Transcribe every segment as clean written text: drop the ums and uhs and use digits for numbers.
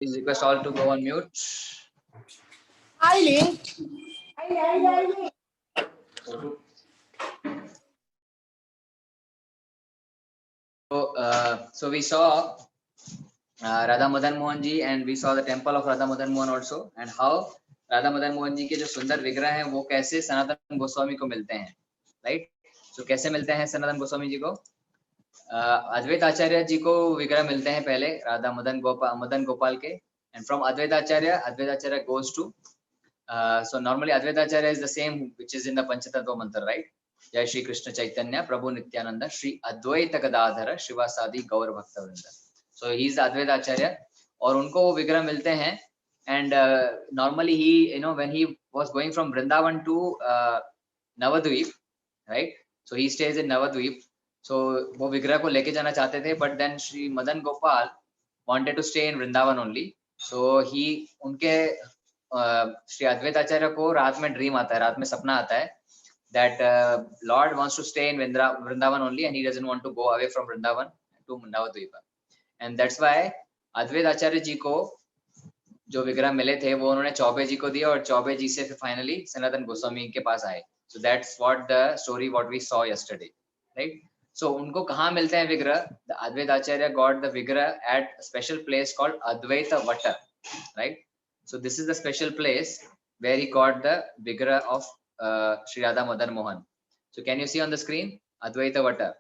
Please request all to go on mute. Eileen. So we saw Radha Madan Mohan ji, and we saw the temple of Radha Madan Mohan also, and how Radha Madan Mohan ji के जो सुंदर विग्रह हैं वो कैसे सनातन गोस्वामी को मिलते हैं, राइट? So कैसे मिलते हैं सनातन गोस्वामी जी को? अद्वैत आचार्य जी को विग्रह मिलते हैं पहले राधा मदन गोपाल के, and from Advaita Acharya goes to so normally Advaita Acharya is the same which is in the Panchatattva mantra, right? Jai Shri Krishna Chaitanya Prabhu Nityananda Shri Advaita Gadadhara Shivasadi Gaur Bhaktavrinda. So he is the Advaita Acharya और उनको वो विग्रह मिलते हैं, and normally he, when he was going from Vrindavan to Navadvip, right? So he stays in Navadvip. So वो विग्रह को लेके जाना चाहते थे, but then Shri Madan Gopal wanted to stay in Vrindavan only. So he उनके श्री अद्वैत आचार्य को रात में ड्रीम आता है, रात में सपना आता है that Lord wants to stay in Vrindavan only and he doesn't want to go away from Vrindavan to Navadvipa, and that's why अद्वैत आचार्य जी को जो विग्रह मिले थे वो उन्होंने चौबे जी को दिया और चौबे जी से फिर फाइनली सनातन गोस्वामी के पास आए. So that's what the story what we saw yesterday, right? So उनको कहाँ मिलते हैं विग्रह? The Advaita Acharya got the vigrah at a special place called Advaita Vata, right? So this is the special place where he got the vigrah of Sri Radha Madan Mohan. So can you see on the screen Advaita Vata?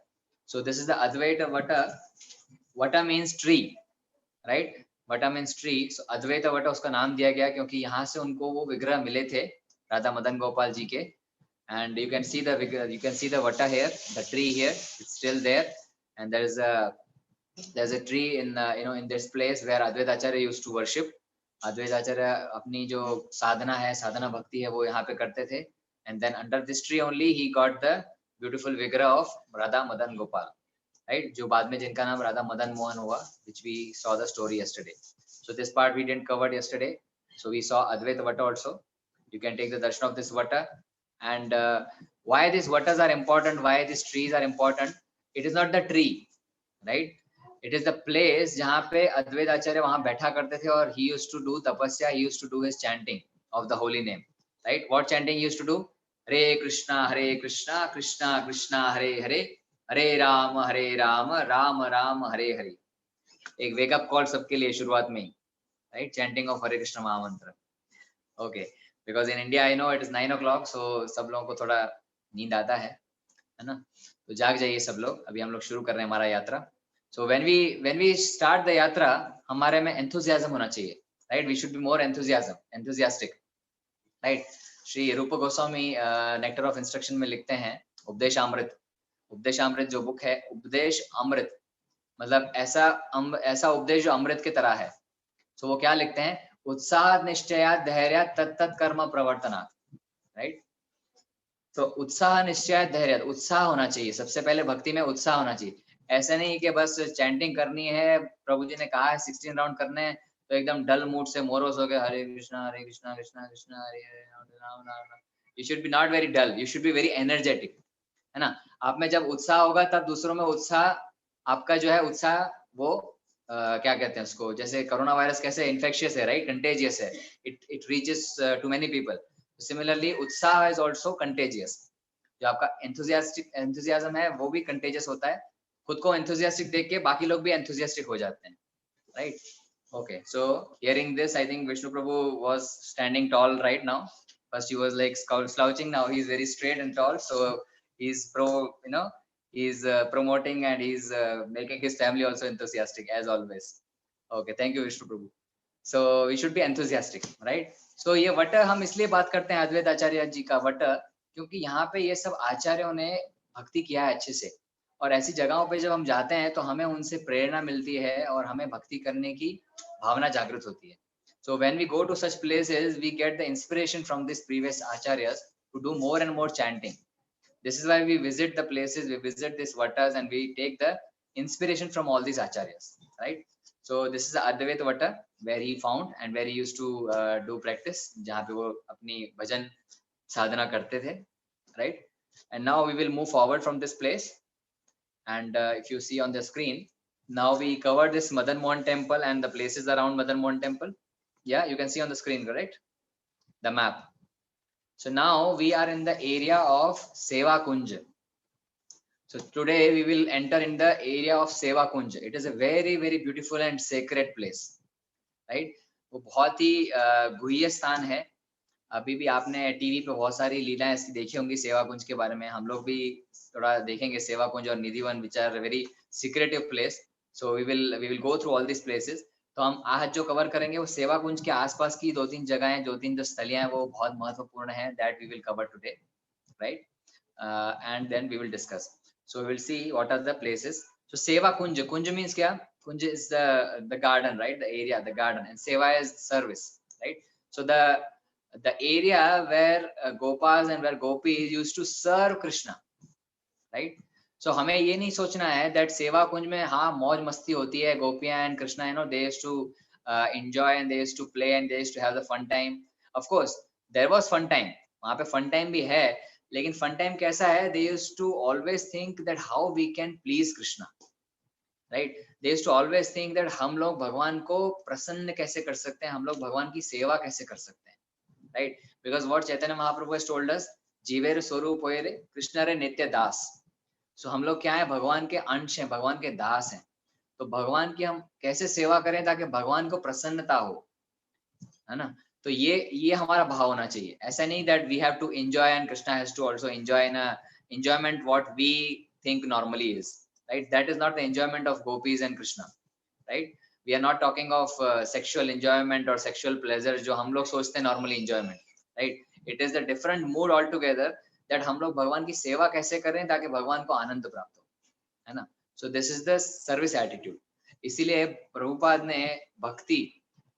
So this is the Advaita Vata. Vata means tree, right? Vata means tree. So Advaita Vata उसका नाम दिया गया क्योंकि यहाँ से उनको वो विग्रह मिले थे राधा मदन गोपाल जी के. And you can see the Vata here, the tree here, it's still there, and there's a tree in in this place where Advaita Acharya used to worship. Advaita Acharya अपनी जो साधना है, साधना भक्ति है वो यहाँ पे करते थे, and then under this tree only he got the beautiful vigrah of Radha Madan Gopal, right? जो बाद में जिनका नाम राधा मदन मोहन हुआ, which we saw the story yesterday. So this part we didn't cover yesterday. So we saw Advaita Vata also. You can take the darshan of this Vata. And why these Vatas are important, why these trees are important? It is not the tree, right? It is the place जहाँ पे अद्वैत आचार्य वहाँ बैठा करते थे और he used to do tapasya, he used to do his chanting of the holy name, right? What chanting he used to do? Hare Krishna, Krishna Krishna, Hare Hare, Hare Ram, Ram Ram, Hare Hare. एक wake up call सबके लिए शुरुआत में ही, right? Chanting of Hare Krishna महामंत्र. Okay, because in India I know it is 9 o'clock, so सब लोगों को थोड़ा नींद आता है ना? तो जाग जाइए सब लोग. अभी हम लोग शुरू कर रहे हैं हमारा यात्रा. So when we start the yatra, हमारे में enthusiasm होना चाहिए, right? We should be more enthusiastic, right? Shri रूप गोस्वामी नेक्टर ऑफ इंस्ट्रक्शन में लिखते हैं उपदेशामृत जो बुक है, उपदेश अमृत मतलब ऐसा उपदेश जो अमृत की तरह है. So वो क्या लिखते हैं? उत्साह निश्चय धैर्य तत्त कर्म प्रवर्तनात्, राइट? तो उत्साह निश्चय धैर्य, उत्साह होना चाहिए. सबसे पहले भक्ति में उत्साह होना चाहिए. ऐसे नहीं कि बस चैंटिंग करनी है, प्रभु जी ने कहा है 16 राउंड करने हैं तो एकदम डल मूड से मोरोस हो गए Hare Krishna Krishna Krishna Hare Hare Ram Ram. You should be not very dull, you should be very energetic, है ना? आप में जब उत्साह होगा तब दूसरों में उत्साह, आपका जो है उत्साह वो क्या कहते हैं उसको, जैसे कोरोना वायरस कैसे इन्फेक्शियस है, राइट? कंटेजियस है, it reaches to many people. Similarly उत्साह इज आल्सो कंटेजियस. जो आपका एंथुसियाज्म है वो भी कंटेजियस होता है. खुद को एंथुसियास्टिक देख के बाकी लोग भी एंथुसियास्टिक हो जाते हैं, right? Okay, so hearing this, I think Vishnu Prabhu was standing tall right now. First he was like slouching, now he's very straight and tall. So he's he's promoting and he's making his family also enthusiastic as always. Okay, thank you Vishnu Prabhu. So we should be enthusiastic, right? So ये what हम इसलिए बात करते हैं अद्वैत आचार्य जी का what, क्योंकि यहाँ पे ये सब आचार्यों ने भक्ति किया है अच्छे से, और ऐसी जगहों पे जब हम जाते हैं तो हमें उनसे प्रेरणा मिलती है और हमें भक्ति करने की भावना जागृत होती है. So when we go to such places, we get the inspiration from these previous acharyas to do more and more chanting. This is why we visit the places, we visit these vatas, and we take the inspiration from all these acharyas, right? So this is the Advaita Vata where he found and where he used to do practice, जहाँ पे वो अपनी भजन साधना करते थे, right? And now we will move forward from this place. And if you see on the screen, Now we covered this Madan Mohan temple and the places around Madan Mohan temple. Yeah, you can see on the screen, correct? The map. So now we are in the area of Seva Kunj. So today we will enter in the area of Seva Kunj. It is a very, very beautiful and sacred place, right? वो बहुत ही गुह्य स्थान है. अभी भी आपने TV पे बहुत सारी लीलाएं ऐसी देखी होंगी सेवा कुंज के बारे में. हम लोग भी थोड़ा देखेंगे सेवा कुंज और Nidhivan which are very secretive place. So we will go through all this places. तो हम आज जो कवर करेंगे वो सेवा कुंज के आसपास की दो तीन जगहें, दो तीन जो स्थलियां हैं वो बहुत महत्वपूर्ण है. That we will cover today, right? And then we will discuss. So we will see what are the places. So Seva Kunj. Kunj means kya? Kunj is the garden, right? The area, the garden, and Seva is service, right? So the area where Gopas and where Gopis used to serve Krishna, right? So हमें ये नहीं सोचना है that सेवा कुंज में हाँ मौज मस्ती होती है, गोपियां and Krishna, you know, they used to enjoy and they used to play and they used to have the fun time. Of course there was fun time, वहाँ पे fun time भी है, लेकिन fun time कैसा है? They used to always think that how we can please Krishna, right? They used to always think that हम लोग भगवान को प्रसन्न कैसे कर सकते हैं, हम लोग भगवान की सेवा कैसे कर सकते हैं, right? Because what Chaitanya Mahaprabhu has told us, जीवेर स्वरूप होए रे कृष्ण रे नित्य दास. सो हम लोग क्या है? भगवान के अंश हैं, भगवान के दास हैं. तो भगवान की हम कैसे सेवा करें ताकि भगवान को प्रसन्नता हो, है ना? तो ये हमारा भाव होना चाहिए. ऐसा नहीं that we have to enjoy and Krishna has to also enjoy in enjoyment what we think normally is, right? That is not the enjoyment of gopis and Krishna, right? We are not talking of sexual enjoyment or sexual pleasure जो हम लोग सोचते हैं normally enjoyment, right? It is a different mood altogether that हम लोग भगवान की सेवा कैसे करें ताकि भगवान को आनंद प्राप्त हो, है ना? So this is the service attitude. इसीलिए प्रभुपाद ने भक्ति,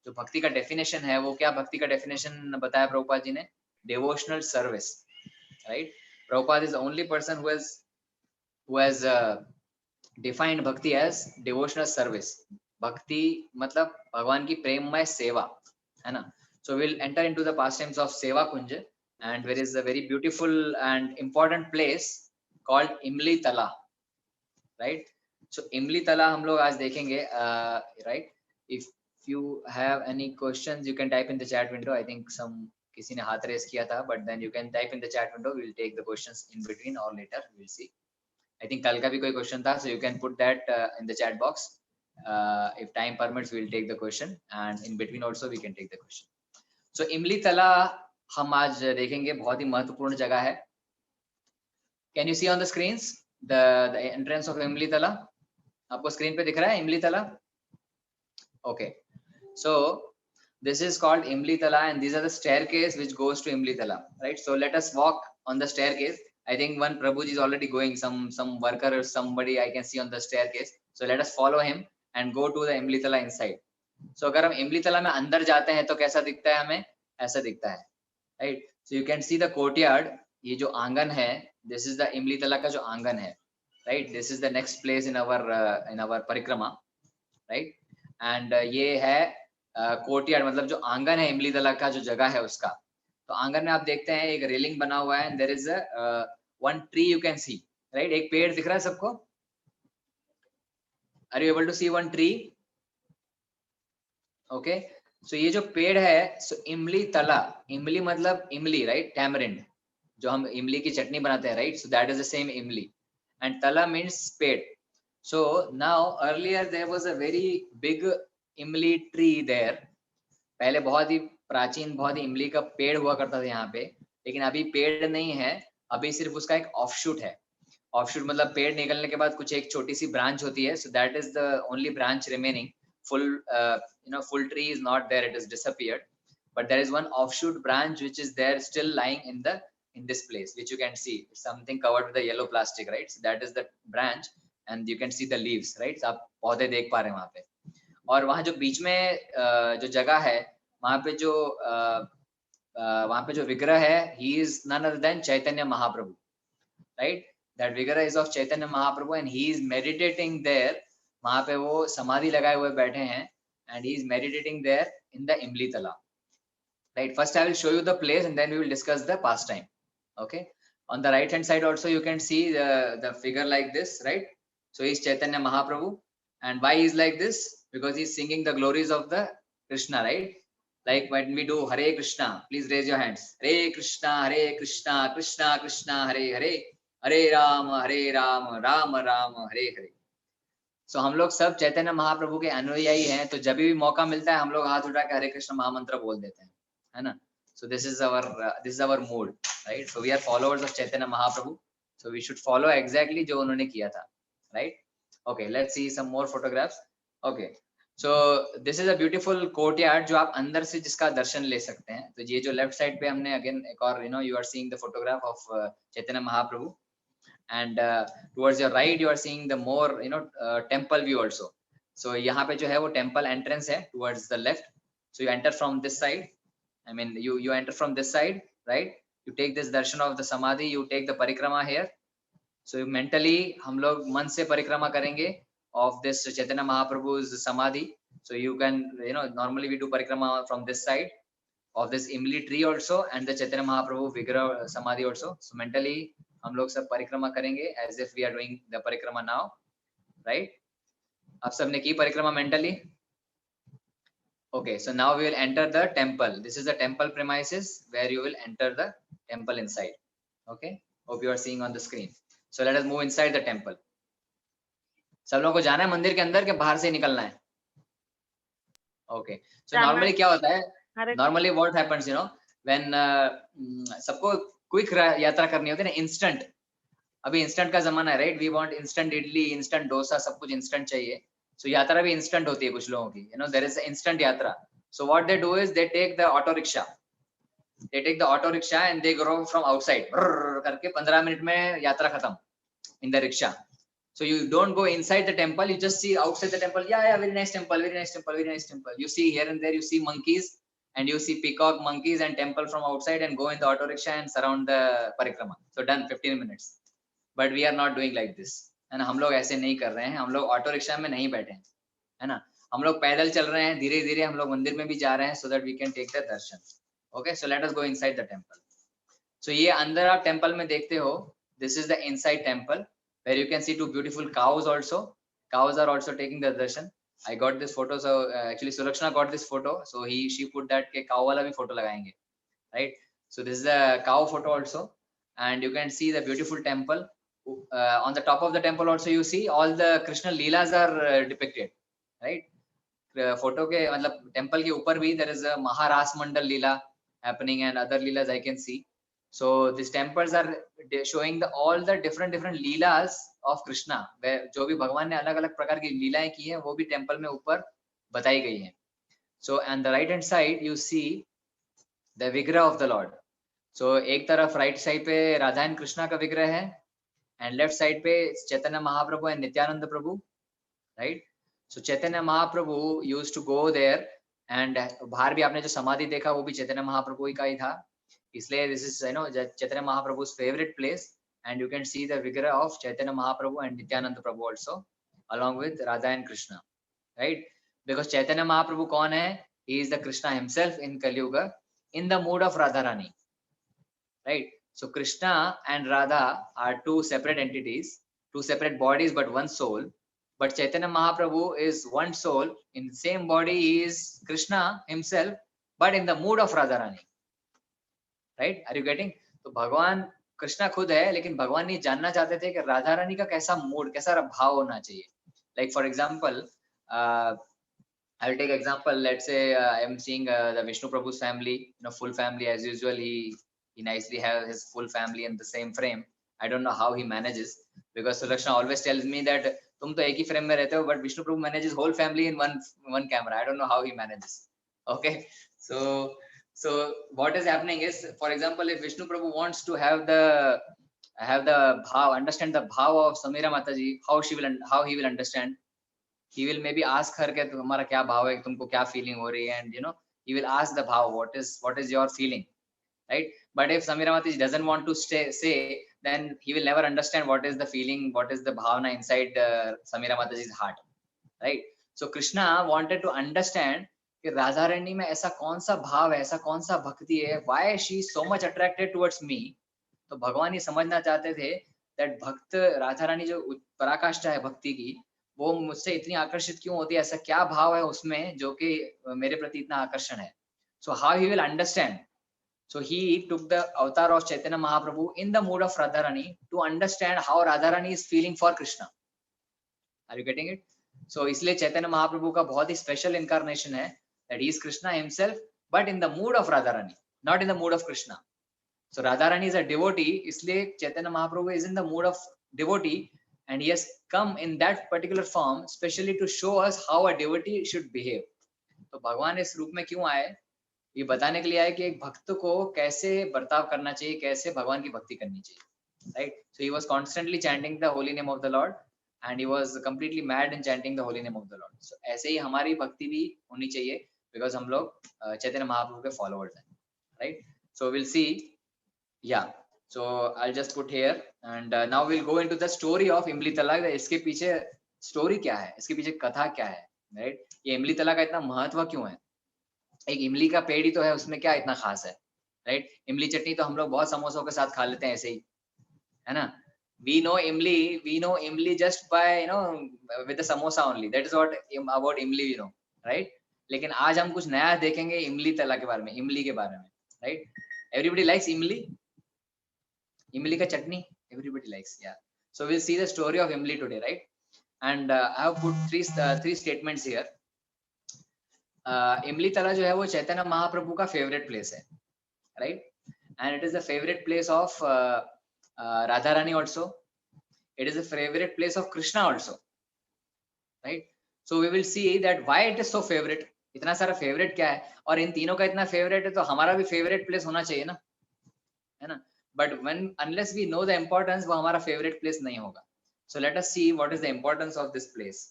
जो भक्ति का डेफिनेशन है वो क्या, भक्ति का डेफिनेशन बताया प्रभुपाद जी ने? Devotional service, right? Prabhupada is the only person who has defined bhakti as devotional service. भक्ति मतलब भगवान की प्रेममय सेवा, है ना? So we'll enter into the pastimes of Seva Kunj, and there is a very beautiful and important place called Imli Tala, right? So Imli Tala हम लोग आज देखेंगे, right? If you have any questions, you can type in the chat window. I think किसी ने हाथ race किया था, but then you can type in the chat window. We'll take the questions in between or later. We'll see. I think कल का भी कोई question था, so you can put that in the chat box. If time permits, we'll take the question, and in between also we can take the question. So इमली तला हम आज देखेंगे, बहुत ही महत्वपूर्ण जगह है. Can you see on the screens the entrance of इमली तला? आपको स्क्रीन पे दिख रहा है इमली तला? Okay. So this is called Imli Tala, and these are the staircase which goes to Imli Tala, right? So let us walk on the staircase. I think one Prabhuji is already going, some worker or somebody I can see on the staircase. So let us follow him and go to the Imli Tala inside. So अगर हम इमली तला में अंदर जाते हैं तो कैसा दिखता है हमें? ऐसा दिखता है, right? So you can see the courtyard. ये जो आंगन है, this is the इमली तला का जो आंगन है, right? This is the next place in our परिक्रमा, right? And ये है कोर्टयार्ड, मतलब जो आंगन है इमली तला का जो जगह है उसका. तो आंगन में आप देखते हैं एक रेलिंग बना हुआ है, and there is a one tree you can see, right? एक पेड़ दिख रहा है सबको? Are you able to see one tree? Okay. So ये जो पेड़ है, so इमली तला, इमली मतलब इमली, right? Tamarind, जो हम इमली की चटनी बनाते हैं, right? So that is the same इमली, and tala means पेड़. So now earlier there was a very big इमली tree there. पहले बहुत ही प्राचीन, बहुत ही इमली का पेड़ हुआ करता था यहाँ पे, लेकिन अभी पेड़ नहीं है, अभी सिर्फ उसका एक ऑफशूट है. ऑफशूट मतलब पेड़ निकलने के बाद कुछ एक छोटी सी ब्रांच होती है. So that is the only branch remaining. Full tree is not there, it has disappeared, but there is one offshoot branch which is there still lying in this place, which you can see. It's something covered with the yellow plastic, right? So that is the branch, and you can see the leaves, right? So आप पौधे देख पा रहे हैं वहाँ पे. और वहाँ जो बीच में जो जगह है, वहाँ पे जो विग्रह है, he is none other than Chaitanya Mahaprabhu, right? That विग्रह is of Chaitanya Mahaprabhu, and he is meditating there. वहाँ पे वो समाधि लगाए हुए बैठे हैं, and he is meditating there in the Imli Tala, right? First I will show you the place, and then we will discuss the pastime. Okay. On the right hand side also you can see the figure like this, right? So he is Chaitanya Mahaprabhu, And why he's like this? Because he's singing the glories of the Krishna, right? Like when we do Hare Krishna, please raise your hands. Hare Krishna, Krishna Krishna, Hare Hare, Hare Ram, Ram Ram, Hare Hare. So हम लोग सब चैतन्य महाप्रभु के अनुयायी हैं, तो जब भी मौका मिलता है हम लोग हाथ उठा के हरे कृष्ण महामंत्र बोल देते हैं, है ना? So this is our mood, right? So we are followers of Chaitanya Mahaprabhu, so we should follow exactly जो उन्होंने किया था, right? Okay, let's see some more photographs. Okay, so this is a beautiful courtyard जो आप अंदर से जिसका दर्शन ले सकते हैं. तो ये जो लेफ्ट साइड पे हमने again एक और you are seeing the photograph of Chaitanya Mahaprabhu, and towards your right you are seeing the more temple view also. So यहाँ पे जो है वो temple entrance है towards the left. So you enter from this side. I mean you enter from this side, right? You take this darshan of the samadhi, you take the parikrama here. So mentally हम लोग मन से परिक्रमा करेंगे of this Chaitanya Mahaprabhu's samadhi. So you can normally we do parikrama from this side of this imli tree also, and the Chaitanya Mahaprabhu Vigraha samadhi also. So mentally हम लोग सब परिक्रमा करेंगे as if we are doing the parikrama now, right? आप सबने की परिक्रमा mentally? Okay, so now we will enter the temple. This is the temple premises where you will enter the temple inside. Okay, hope you are seeing on the screen. So let us move inside the temple. सब लोगों को जाना है मंदिर के अंदर के बाहर से निकलना है? Okay, so normally क्या होता है? Normally what happens, when सबको क्विक यात्रा करनी होती है ना, इंस्टेंट. अभी इंस्टेंट का जमाना है, right? We want instant idli, instant dosa, सब कुछ इंस्टेंट चाहिए. सो यात्रा भी इंस्टेंट होती है कुछ लोगों की, there is instant yatra. So what they do is they take the auto rickshaw. They take the auto rickshaw and they go from outside करके 15 मिनट में यात्रा खत्म in the rickshaw. So you don't go inside the temple, you just see outside the temple. Yeah, very nice temple, very nice temple, very nice temple. You see here and there, you see monkeys and you see peacock monkeys and temple from outside, and go in the auto rickshaw and surround the parikrama. So done, 15 minutes. But we are not doing like this, है ना? हम लोग ऐसे नहीं कर रहे हैं. हम लोग ऑटो रिक्शा में नहीं बैठे हैं, है ना? हम लोग पैदल चल रहे हैं, धीरे धीरे हम लोग मंदिर में भी जा रहे हैं, so that we can take the darshan. Okay, so let us go inside the temple. So ये अंदर आप टेम्पल में देखते हो, this is the inside temple where you can see two beautiful cows also. Cows are also taking the darshan. I got this photo, so actually Surakshana got this photo, so she put that के cow वाला भी photo लगाएंगे, right? So this is the cow photo also, and you can see the beautiful temple. On the top of the temple also you see all the Krishna leelas are depicted, right? Photo के मतलब temple के ऊपर भी there is a Maharas Mandal leela happening and other leelas I can see. So these temples are showing all the different leelas of Krishna, जो भी भगवान ने अलग अलग प्रकार की लीलाएं की हैं वो भी टेम्पल में ऊपर बताई गई हैं. So and the right hand side you see the vigraha of the Lord. So एक तरफ right side पे राधा एंड कृष्णा का विग्रह है, and left side पे Chaitanya Mahaprabhu and Nityananda Prabhu, right? So Chaitanya Mahaprabhu used to go there, and बाहर भी आपने जो समाधि देखा वो भी चैतन्य महाप्रभु ही का ही था. इसलिए this is Chaitanya Mahaprabhu's favorite place, and you can see the vigraha of Chaitanya Mahaprabhu and Nityananda Prabhu also along with Radha and Krishna, right? Because Chaitanya Mahaprabhu कौन है? He is the Krishna himself in Kali Yuga in the mood of Radharani, right? So Krishna and Radha are two separate entities, two separate bodies but one soul. But Chaitanya Mahaprabhu is one soul. In the same body he is Krishna himself, but in the mood of Radharani. Right? Are you getting? तो भगवान कृष्णा खुद है, लेकिन भगवान ये जानना चाहते थे कि राधा रानी का कैसा मूड, कैसा भाव होना चाहिए. Like for example, I will take example. Let's say I am seeing the Vishnu Prabhu's family, full family as usual. He nicely have his full family in the same frame. I don't know how he manages, because Sulakshana always tells me that तुम तो एक ही frame में रहते हो, but Vishnu Prabhu manages whole family in one camera. I don't know how he manages. Okay, so what is happening is, for example, if Vishnu Prabhu wants to have the bhav, understand the bhav of Samira Mataji, how he will understand. He will maybe ask her कि तुम्हारा क्या भाव है, तुमको क्या feeling हो रही है, and he will ask the bhav, what is your feeling, right? But if Samira Mataji doesn't want to say, then he will never understand what is the feeling, what is the bhavana inside Samira Mataji's heart, right? So Krishna wanted to understand कि राधा रानी में ऐसा कौन सा भाव है, ऐसा कौन सा भक्ति है, why she is so much attracted towards me. तो भगवान ये समझना चाहते थे that भक्त राधा रानी जो पराकाष्ठा है भक्ति की, वो मुझसे इतनी आकर्षित क्यों होती है, ऐसा क्या भाव है उसमें जो कि मेरे प्रति इतना आकर्षण है. So how he will understand? So he took the avatar of Chaitanya Mahaprabhu in the mood of Radharani to understand how Radharani is feeling for Krishna. Are you getting it? So इसलिए चैतन्य महाप्रभु का बहुत ही special incarnation है, that he is Krishna himself but in the mood of Radharani, not in the mood of Krishna. So Radharani is a devotee, इसलिए Chaitanya Mahaprabhu is in the mood of devotee and he has come in that particular form specially to show us how a devotee should behave. तो भगवान इस रूप में क्यों आए, ये बताने के लिए आए कि एक भक्त को कैसे बर्ताव करना चाहिए, कैसे भगवान की भक्ति करनी चाहिए. Right? So he was constantly chanting the holy name of the Lord and he was completely mad in chanting the holy name of the Lord. So ऐसे ही हमारी भक्ति भी होनी चाहिए because हम लोग चैतन्य महाप्रभु के followers हैं. Right? So we'll see. Yeah. So I'll just put here and now we'll go into the story of इमली तला. इसके पीछे story क्या है, इसके पीछे कथा क्या है. Right? ये इमली तला का इतना महत्व क्यों है. एक इमली का पेड़ ही तो है, उसमें क्या इतना खास है. राइट. इमली चटनी तो हम लोग बहुत समोसों के साथ खा लेते हैं ऐसे ही, है ना. we know imli just by with the samosa only. That is what about imli we know, right? लेकिन आज हम कुछ नया देखेंगे इमली तला के बारे में, इमली के बारे में. राइट. everybody likes imli, इमली का चटनी, everybody likes. Yeah. So we'll see the story of imli today, right? And I have put three statements here. इमली तला जो है वो चैतन्य महाप्रभु का फेवरेट प्लेस है, right. And it is the favourite place of Radha Rani also. It is the favourite place of Krishna also, right. So we will see that why it is so favourite. इतना सारा favourite क्या है, और इन तीनों का इतना फेवरेट है तो हमारा भी फेवरेट प्लेस होना चाहिए ना, है ना. But when unless we know the importance, वो हमारा फेवरेट प्लेस नहीं होगा. So let us see what is the importance of this place.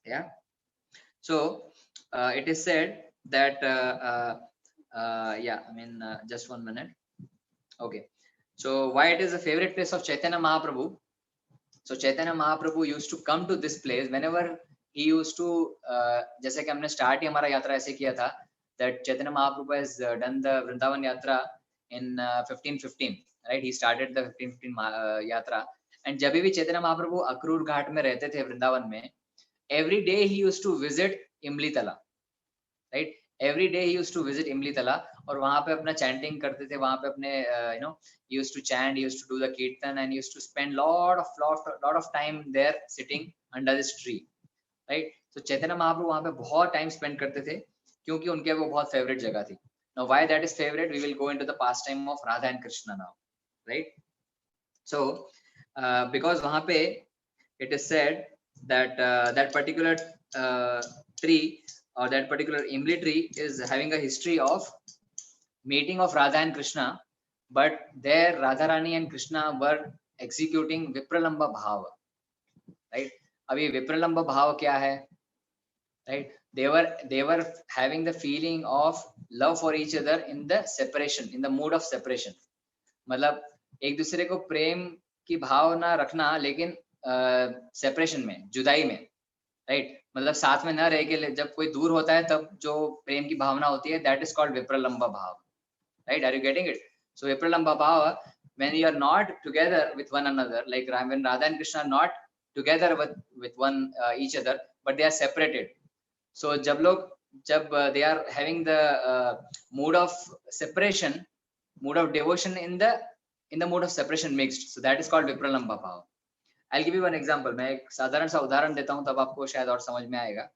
Yeah. So it is said that yeah, I mean just 1 minute. Okay. So why it is a favorite place of Chaitanya Mahaprabhu? So Chaitanya Mahaprabhu used to come to this place whenever he used to जैसे कि हमने start ही हमारा यात्रा ऐसे किया था that Chaitanya Mahaprabhu has done the Vrindavan Yatra in 1515, right? He started the 1515 यात्रा. and जब भी चैतन्य महाप्रभु अक्रूर घाट में रहते थे वृंदावन में, every day he used to visit इमली तला, right? Every day he used to visit इमली तला और वहां पे अपना chanting करते थे. वहां पे अपने he used to chant, he used to do the kirtan and he used to spend lot of time there sitting under this tree, right? So Chaitanya Mahaprabhu वहां पे बहुत टाइम स्पेंड करते थे क्योंकि उनके वो बहुत फेवरेट जगह थी. Now why that is favorite, we will go into the pastime of Radha and Krishna now, right? So because वहां पे it is said that that particular tree or that particular imli tree is having a history of meeting of Radha and Krishna, but there Radharani and Krishna were executing Vipralamba bhav, right? अभी Vipralamba bhav क्या है, right? They were having the feeling of love for each other in the separation, in the mood of separation. मतलब एक दूसरे को प्रेम की भावना रखना लेकिन सेपरेशन में, जुदाई में, राइट. मतलब साथ में न रह के जब कोई दूर होता है तब जो प्रेम की भावना होती है, that is called vipralambha bhava, right. Are you getting it? So vipralambha bhava, when you are not together with one another, like when Radha and Krishna are not together with one each other, but they are separated. So जब they are having the mood of separation, mood of devotion in the mood of separation mixed, so that is called vipralamba bhav. I'll give you one example. मैं एक साधारण सा उदाहरण देता हूँ, तब आपको शायद और समझ में आएगा.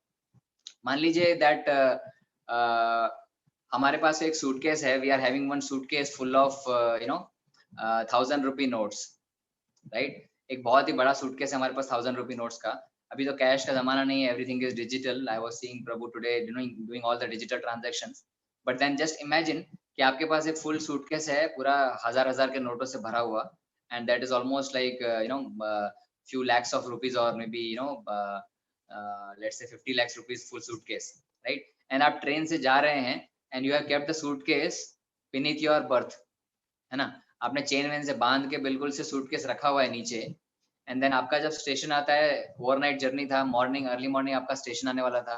मान लीजिए that हमारे पास एक सूटकेस है. We are having one suitcase full of 1,000 rupee notes, right? एक बहुत ही बड़ा सूटकेस है हमारे पास 1,000 rupee notes का. अभी तो कैश का जमाना नहीं है, everything is digital. I was seeing Prabhu today doing all the digital transactions. But then just imagine कि आपके पास एक full suitcase है पूरा हजार के नोटों से भरा हुआ, and that is almost like few lakhs of rupees or maybe let's say 50 lakhs rupees full suitcase, right? And आप ट्रेन से जा रहे हैं and you have kept the suitcase beneath your berth, है ना. आपने चेन वेन से बांध के बिल्कुल से सूटकेस रखा हुआ है नीचे. एंड देन आपका जब स्टेशन आता है, ओवरनाइट जर्नी था, अर्ली मॉर्निंग आपका स्टेशन आने वाला था.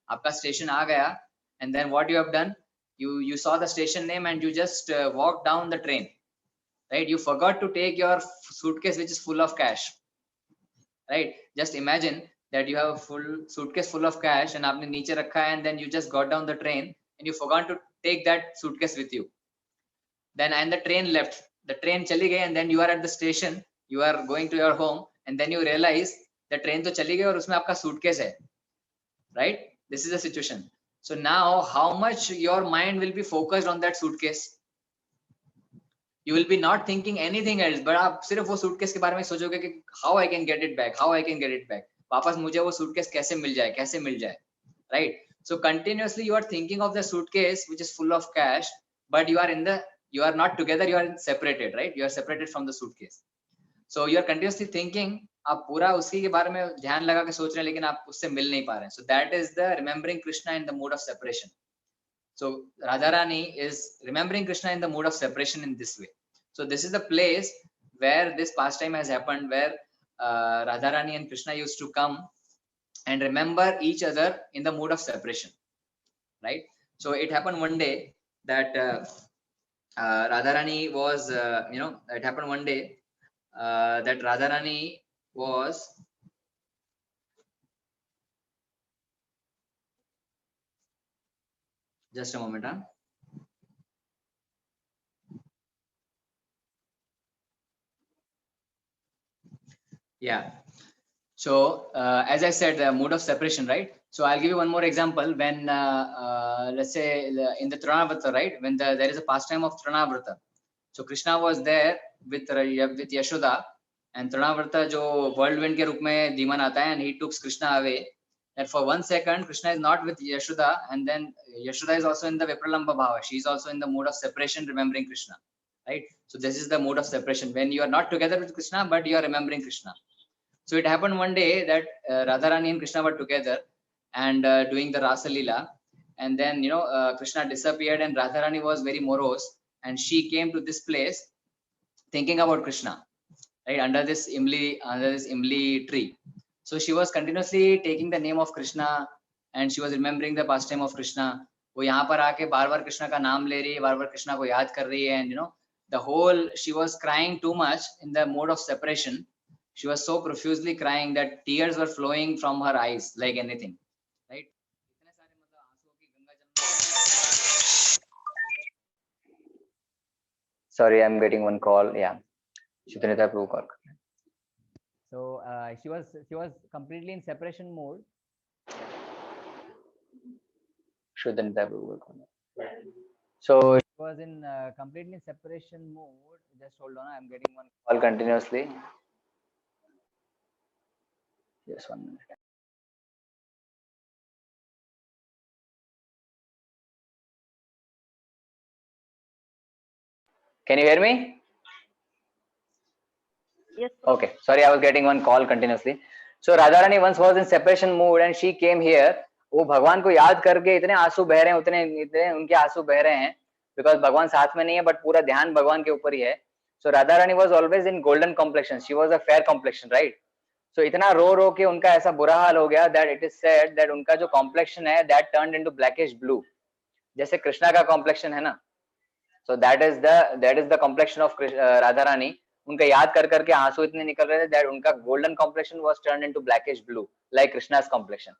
आपका स्टेशन आ गया and then what you have done, you saw the station name and you just walked down the train, right? You forgot to take your suitcase which is full of cash, right? Just imagine that you have a full suitcase full of cash and आपने नीचे रखा है and then you just got down the train and you forgot to take that suitcase with you. Then and the train left. The train चली गई and then you are at the station. You are going to your home and then you realize the train तो चली गई और उसमें आपका suitcase है. Right? This is the situation. So now how much your mind will be focused on that suitcase? You will be not thinking anything else, but आप सिर्फ वो suitcase के बारे में सोचोगे कि how I can get it back, how I can get it back. वापस मुझे वो suitcase कैसे मिल जाए, कैसे मिल जाए, right? So continuously you are thinking of the suitcase which is full of cash, but you are not together, you are separated, right? You are separated from the suitcase. So you are continuously thinking, आप पूरा उसी के बारे में ध्यान लगा के सोच रहे हैं, लेकिन आप उससे मिल नहीं पा रहे हैं. So that is the remembering Krishna in the mood of separation. So Radharani is remembering Krishna in the mood of separation in this way. So this is the place where this pastime has happened, where Radharani and Krishna used to come and remember each other in the mood of separation, right? So it happened one day that Radharani was, it happened one day that Radharani was just a moment, huh? Yeah. So as I said, the mood of separation, right? So I'll give you one more example. When let's say in the Trinavrata, right? When there is a pastime of Trinavrata. So Krishna was there with Yashoda, and Trinavrata जो whirlwind के रूप में demon आता है, and he took Krishna away. And for 1 second, Krishna is not with Yashoda, and then Yashoda is also in the Vipralamba Bhava. She is also in the mood of separation, remembering Krishna, right? So this is the mood of separation when you are not together with Krishna, but you are remembering Krishna. So it happened one day that Radharani and Krishna were together and doing the Rasa Leela, and then Krishna disappeared and Radharani was very morose, and she came to this place thinking about Krishna, right, under this Imli tree. So she was continuously taking the name of Krishna and she was remembering the pastime of Krishna. वो यहाँ पर आके बार-बार कृष्णा का नाम ले रही है, बार-बार कृष्णा को याद कर रही है, and the whole she was crying too much in the mode of separation. She was so profusely crying that tears were flowing from her eyes like anything, right? Sorry, I'm getting one call. Yeah, Shutranita Prabhu call. So she was completely in separation mode. Shutranita Prabhu call. So She was in completely separation mode. Just hold on, I'm getting one call continuously. Just 1 minute. Can you hear me? Yes. Okay. Sorry, I was getting one call continuously. So Radharani once was in separation mood and she came here. वो भगवान को याद करके इतने आंसू बह रहे हैं, इतने उनके आंसू बह रहे हैं, because भगवान साथ में नहीं है, but पूरा ध्यान भगवान के ऊपर ही है. So Radharani was always in golden complexion. She was a fair complexion, right? So इतना रो के उनका ऐसा बुरा हाल हो गया that it is said that उनका जो complexion है that turned into blackish blue. जैसे कृष्णा का complexion है ना. So that is the complexion of Radharani. उनका याद कर करके आंसू इतने निकल रहे थे that उनका golden complexion was turned into blackish blue, like Krishna's complexion.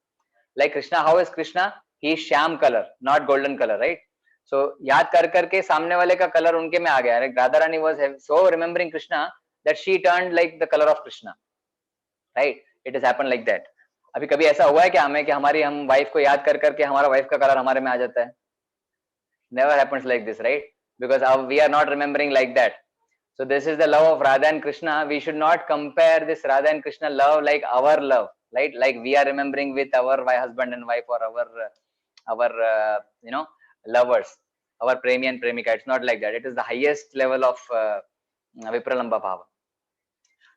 Like Krishna, how is Krishna? He is sham color, not golden color, right? So याद कर करके सामने वाले का color उनके में आ गया. Like Radharani was so remembering Krishna that she turned like the color of Krishna, right? It has happened like that. अभी कभी ऐसा हुआ है क्या हमें कि हमारी हम wife को याद कर करके हमारा wife का color हमारे में आ जाता है? Never happens like this, right? Because we are not remembering like that. So this is the love of Radha and Krishna. We should not compare this Radha and Krishna love like our love, right? Like we are remembering with our husband and wife or our lovers, our premi and premika. It's not like that. It is the highest level of Vipralamba Bhava.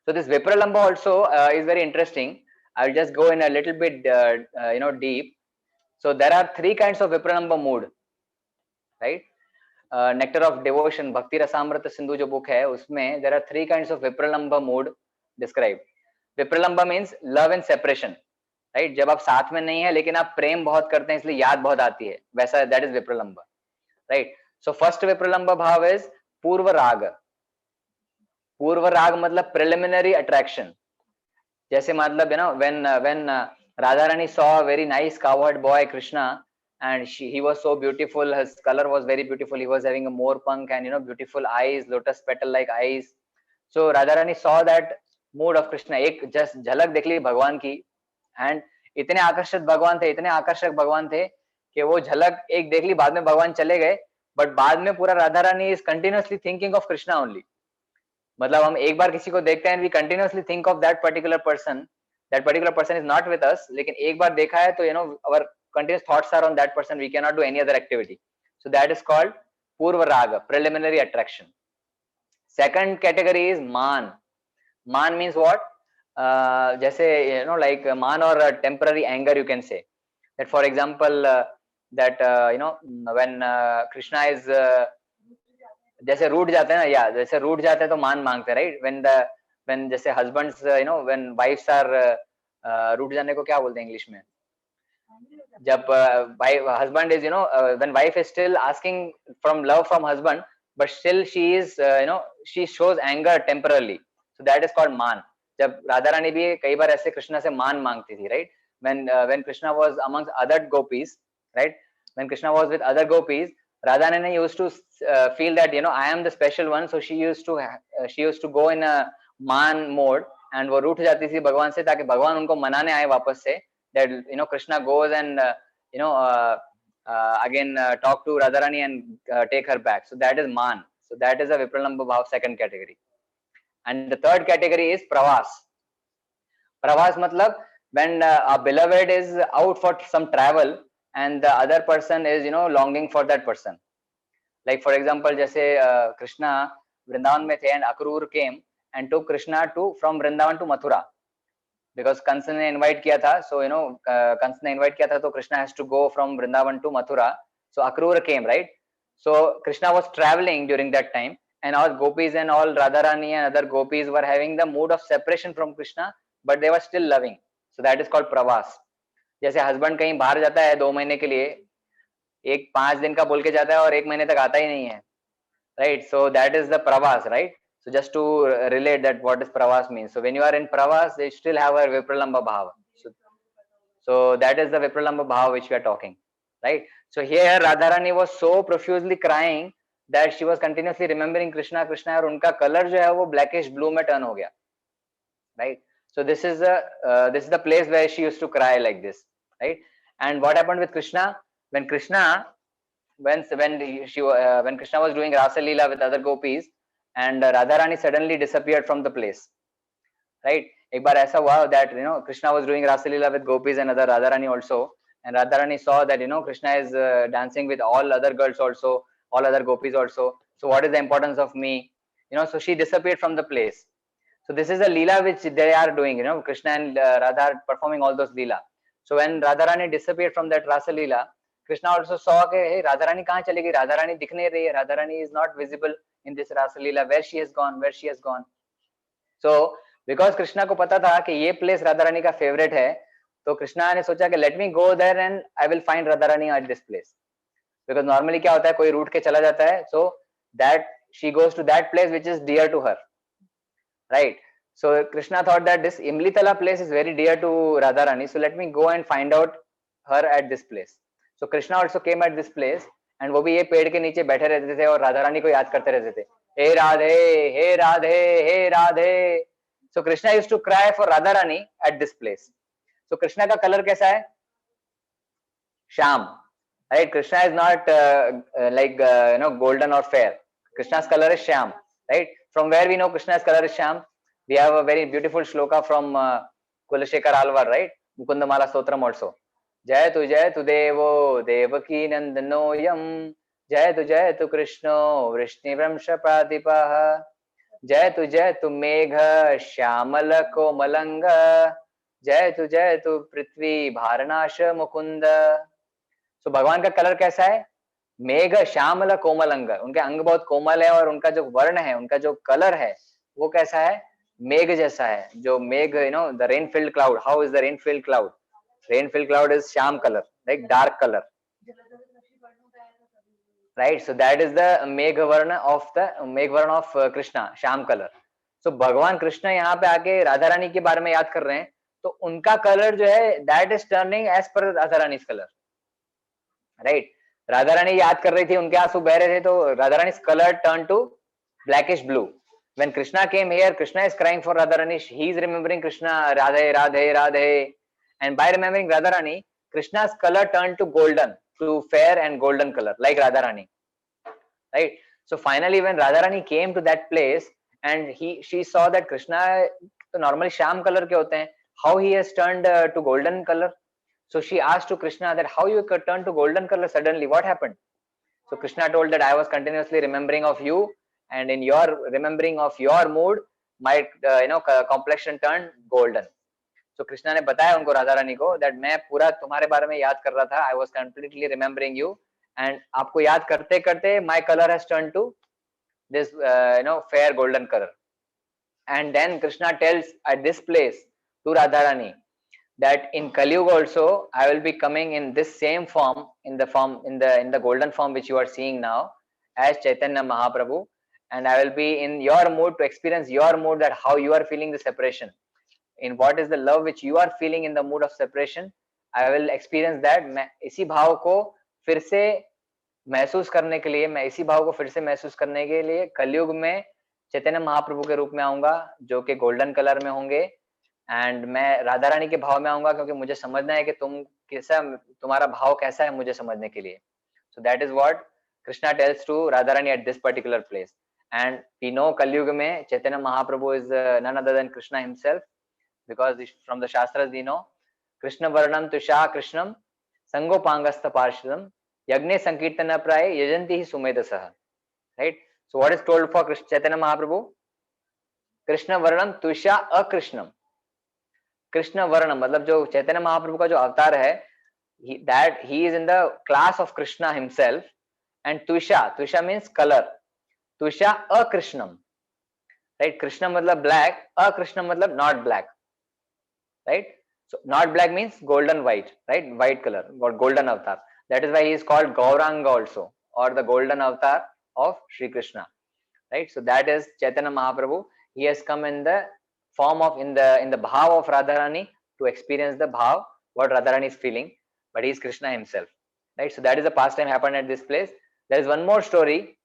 So this Vipralamba also is very interesting. I'll just go in a little bit deep. So there are 3 kinds of Vipralamba mood, right? Nectar of Devotion, Bhakti Rasamrita Sindhu जो book है उसमें there are 3 kinds of Vipralamba mood described. Vipralamba means love and separation, right? जब आप साथ में नहीं है लेकिन आप प्रेम बहुत करते हैं इसलिए याद बहुत आती है, वैसा that is Vipralamba, right? So first Vipralamba bhav is पूर्व राग. पूर्व राग मतलब preliminary attraction. जैसे मतलब when Radharani saw a very nice cowherd boy Krishna, and he was so beautiful, his color was very beautiful, he was having a moor punk and beautiful eyes, lotus petal like eyes. So Radharani saw that mood of Krishna, एक just झलक देख ली भगवान की, and इतने आकर्षित भगवान थे, इतने आकर्षक भगवान थे कि वो झलक एक देख ली, बाद में भगवान चले गए, बट बाद में पूरा Radha Rani is continuously thinking of Krishna only. मतलब हम एक बार किसी को देखते हैं, we continuously think of that particular person is not with us, लेकिन एक बार देखा है तो our continuous thoughts are on that person, we can not do any other activity. So that is called purva raga, preliminary attraction. Second category is maan. Maan means what? जैसे like maan और temporary anger, you can say that for example that when Krishna is जैसे रूठ जाते हैं ना, या जैसे रूठ जाते हैं तो मान मांगते हैं, राइट? when जैसे husbands when wives are रूठ जाने को क्या बोलते हैं इंग्लिश में? जब husband is when wife is still asking from love from husband, but still she is she shows anger temporarily, so that is called मान. जब राधा रानी भी कई बार ऐसे कृष्णा से मान मांगती थी, right? When Krishna was amongst other gopis, right? When Krishna was with other gopis, Radha Rani used to feel that I am the special one, so she used to go in a man mode, and वो रूठ जाती थी भगवान से ताकि भगवान उनको मनाने आए वापस से, that Krishna goes and again talk to Radha Rani and take her back. So that is man. So that is a Vipralambha Bhav, second category. And the third category is pravas. Pravas matlab when a beloved is out for some travel and the other person is longing for that person. Like for example, जैसे Krishna Vrindavan में थे and Akrur came and took Krishna from Vrindavan to Mathura, because Kansa ने invite किया था. So Kansa ने invite किया था, तो Krishna has to go from Vrindavan to Mathura. So Akrur came, right? So Krishna was traveling during that time, and all gopis and all Radharani and other gopis were having the mood of separation from Krishna, but they were still loving. So that is called pravas. जैसे husband कहीं बाहर जाता है 2 महीने के लिए, एक 5 दिन का बोल के जाता है और 1 महीने तक आता ही नहीं है, right? So that is the pravas, right? So just to relate that what is pravas means. So when you are in pravas, they still have a Vipralambha bhava. So that is the Vipralambha bhava which we are talking, right? So here Radharani was so profusely crying that she was continuously remembering Krishna, और उनका color जो है वो blackish blue में turn हो गया, right? So this is the place where she used to cry like this, right? And what happened with Krishna? When Krishna was doing Rasa Leela with other gopis, and Radharani suddenly disappeared from the place, right? एक बार ऐसा हुआ that Krishna was doing Rasa Leela with gopis and other Radharani also, and Radharani saw that Krishna is dancing with all other girls also, all other gopis also. So what is the importance of me? So she disappeared from the place. So this is a leela which they are doing, Krishna and Radha are performing all those leela. So when Radharani disappeared from that Rasa Leela, Krishna also saw that, hey, Radharani kahan chali gayi? Radharani dikh nahi rahi hai. Radharani is not visible in this Rasa Leela. Where she has gone? So because Krishna को पता था कि ये place Radharani का favorite है, तो Krishna ने सोचा कि let me go there and I will find Radharani at this place. Because normally क्या होता है, कोई रूठ के चला जाता है, so that she goes to that place which is dear to her, right? So Krishna thought that this Imlitala place is very dear to Radharani, so let me go and find out her at this place. So Krishna also came at this place, and वो भी ये पेड़ के नीचे बैठे रहते थे और Radharani को याद करते रहते थे, हे राधे, हे राधे, हे Radhe. So Krishna used to cry for Radharani at this place. So Krishna का कलर कैसा है? Shyam, right? Krishna is not like golden or fair. Krishna's color is shyam, right? From where we know Krishna's color is shyam? We have a very beautiful shloka from Kulashekar Alvar, right? Mukundamala Stotram also. Jayatu Devo Devaki Nandanoyam, Jayatu Krishno Vrishnivramsha Pradipaha, Jayatu Megha Shyamala Komalanga, Jayatu Prithvi Bharanasha Mukunda. So भगवान का colour कैसा है? मेघ श्यामल कोमल अंग. उनके अंग बहुत कोमल है और उनका जो वर्ण है, उनका जो कलर है वो कैसा है? मेघ जैसा है. जो मेघ, the rain filled cloud. How is the rain filled cloud? Rain filled cloud is Shyam color, like dark color, right? So that is the megh varna of Krishna, Shyam color. सो भगवान कृष्ण यहाँ पे आके राधा रानी के बारे में याद कर रहे हैं, तो उनका कलर जो है दैट इज टर्निंग एज पर राधा रानी कलर, राइट। राधा रानी याद कर रही थी, उनके आंसू बह रहे थे, तो Radha Rani colour turn to blackish blue. When Krishna came here, Krishna is crying for Radharani. He is remembering Krishna, Radhe, Radhe, Radhe. And by remembering Radharani, Krishna's color turned to golden, to fair and golden color, like Radharani. Right? So finally, when Radharani came to that place and she saw that Krishna, तो normally sham color के होते हैं, how he has turned to golden color. So she asked to Krishna that how you could turn to golden color suddenly, what happened? So Krishna told that I was continuously remembering of you, and in your remembering of your mood, my complexion turned golden. So Krishna ने बताया उनको, राधा रानी को, that मैं पूरा तुम्हारे बारे में याद कर रहा था, I was completely remembering you, and आपको याद करते करते my color has turned to this fair golden color. And then Krishna tells at this place to Radharani that in Kali Yuga also I will be coming in this same form, in the golden form which you are seeing now as Chaitanya Mahaprabhu, and I will be in your mood to experience your mood, that how you are feeling the separation, in what is the love which you are feeling in the mood of separation, I will experience that. मैं इसी भाव को फिर से महसूस करने के लिए, मैं इसी भाव को फिर से महसूस करने के लिए कलयुग में चैतन्य महाप्रभु के रूप में आऊंगा, जो कि गोल्डन कलर में होंगे, एंड मैं राधा रानी के भाव में आऊंगा, क्योंकि मुझे समझना है कि तुम्हारा भाव कैसा है, मुझे समझने के लिए. So that is what Krishna tells to Radharani at this particular place. And we know Kali Yuga में Chaitanya Mahaprabhu is none other than Krishna himself, because from the Shastras we know Krishna Varnam Tusha Krishnam Sangopangastha Parshadam Yagne Sankirtana Praye Yajanti hi Sumedasah. Right? So what is told for Chaitanya Mahaprabhu? Krishna Varnam Tusha Akrishnam. Krishna Varnam मतलब जो चैतन्य महाप्रभु का जो अवतार है, that he is in the class of Krishna himself, and Tusha means color. Tusha Akrishnam. Right? Krishna matlab black, Akrishna matlab not black. Right? So not black means golden white, right? White color, or golden avatar. That is why he is called Gauranga also, or the golden avatar of Sri Krishna. Right? So that is Chaitanya Mahaprabhu. He has come in the form of in the bhav of Radharani to experience the bhav what Radharani is feeling, but he is Krishna himself. Right? So that is the pastime happened at this place. There is one more story.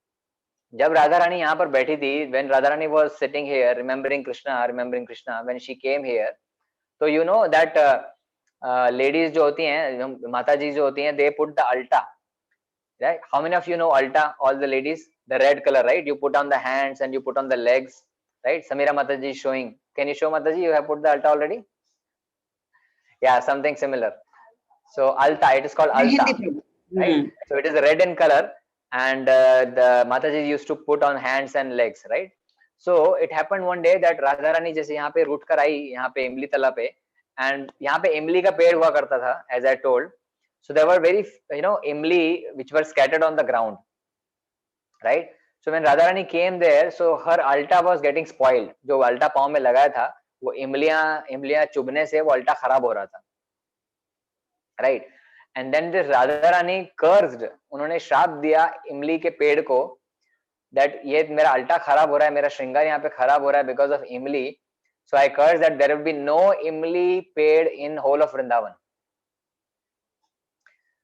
जब राधा रानी यहाँ पर बैठी थी, when Radha Rani was sitting here remembering Krishna, when she came here, so you know that ladies जो होती हैं, माता जी जो होती हैं, they put the alta, right? How many of you know alta? All the ladies, the red color, right? You put on the hands and you put on the legs, right? Samira Mataji is showing. Can you show Mataji? You have put the alta already? Yeah, something similar. So alta, it is called alta, right? So it is red in color, and the Mataji used to put on hands and legs, right? So it happened one day that Radha Rani जैसे यहाँ पे root कर आई, यहाँ पे इमली तला पे, and यहाँ पे इमली का पेड़ हुआ करता था, as I told. So there were very imli which were scattered on the ground, right? So when Radha Rani came there, so her alta was getting spoiled. जो alta पाँव में लगाया था, वो इमलियाँ चुभने से वो alta खराब हो रहा था, right? And then this Radha Rani cursed, उन्होंने श्राप दिया इमली के पेड़ को, that ये मेरा अल्टा खराब हो रहा है, मेरा श्रृंगार यहाँ पे खराब हो रहा है because of इमली. So I curse that there will be no imli पेड़ in whole of Vrindavan.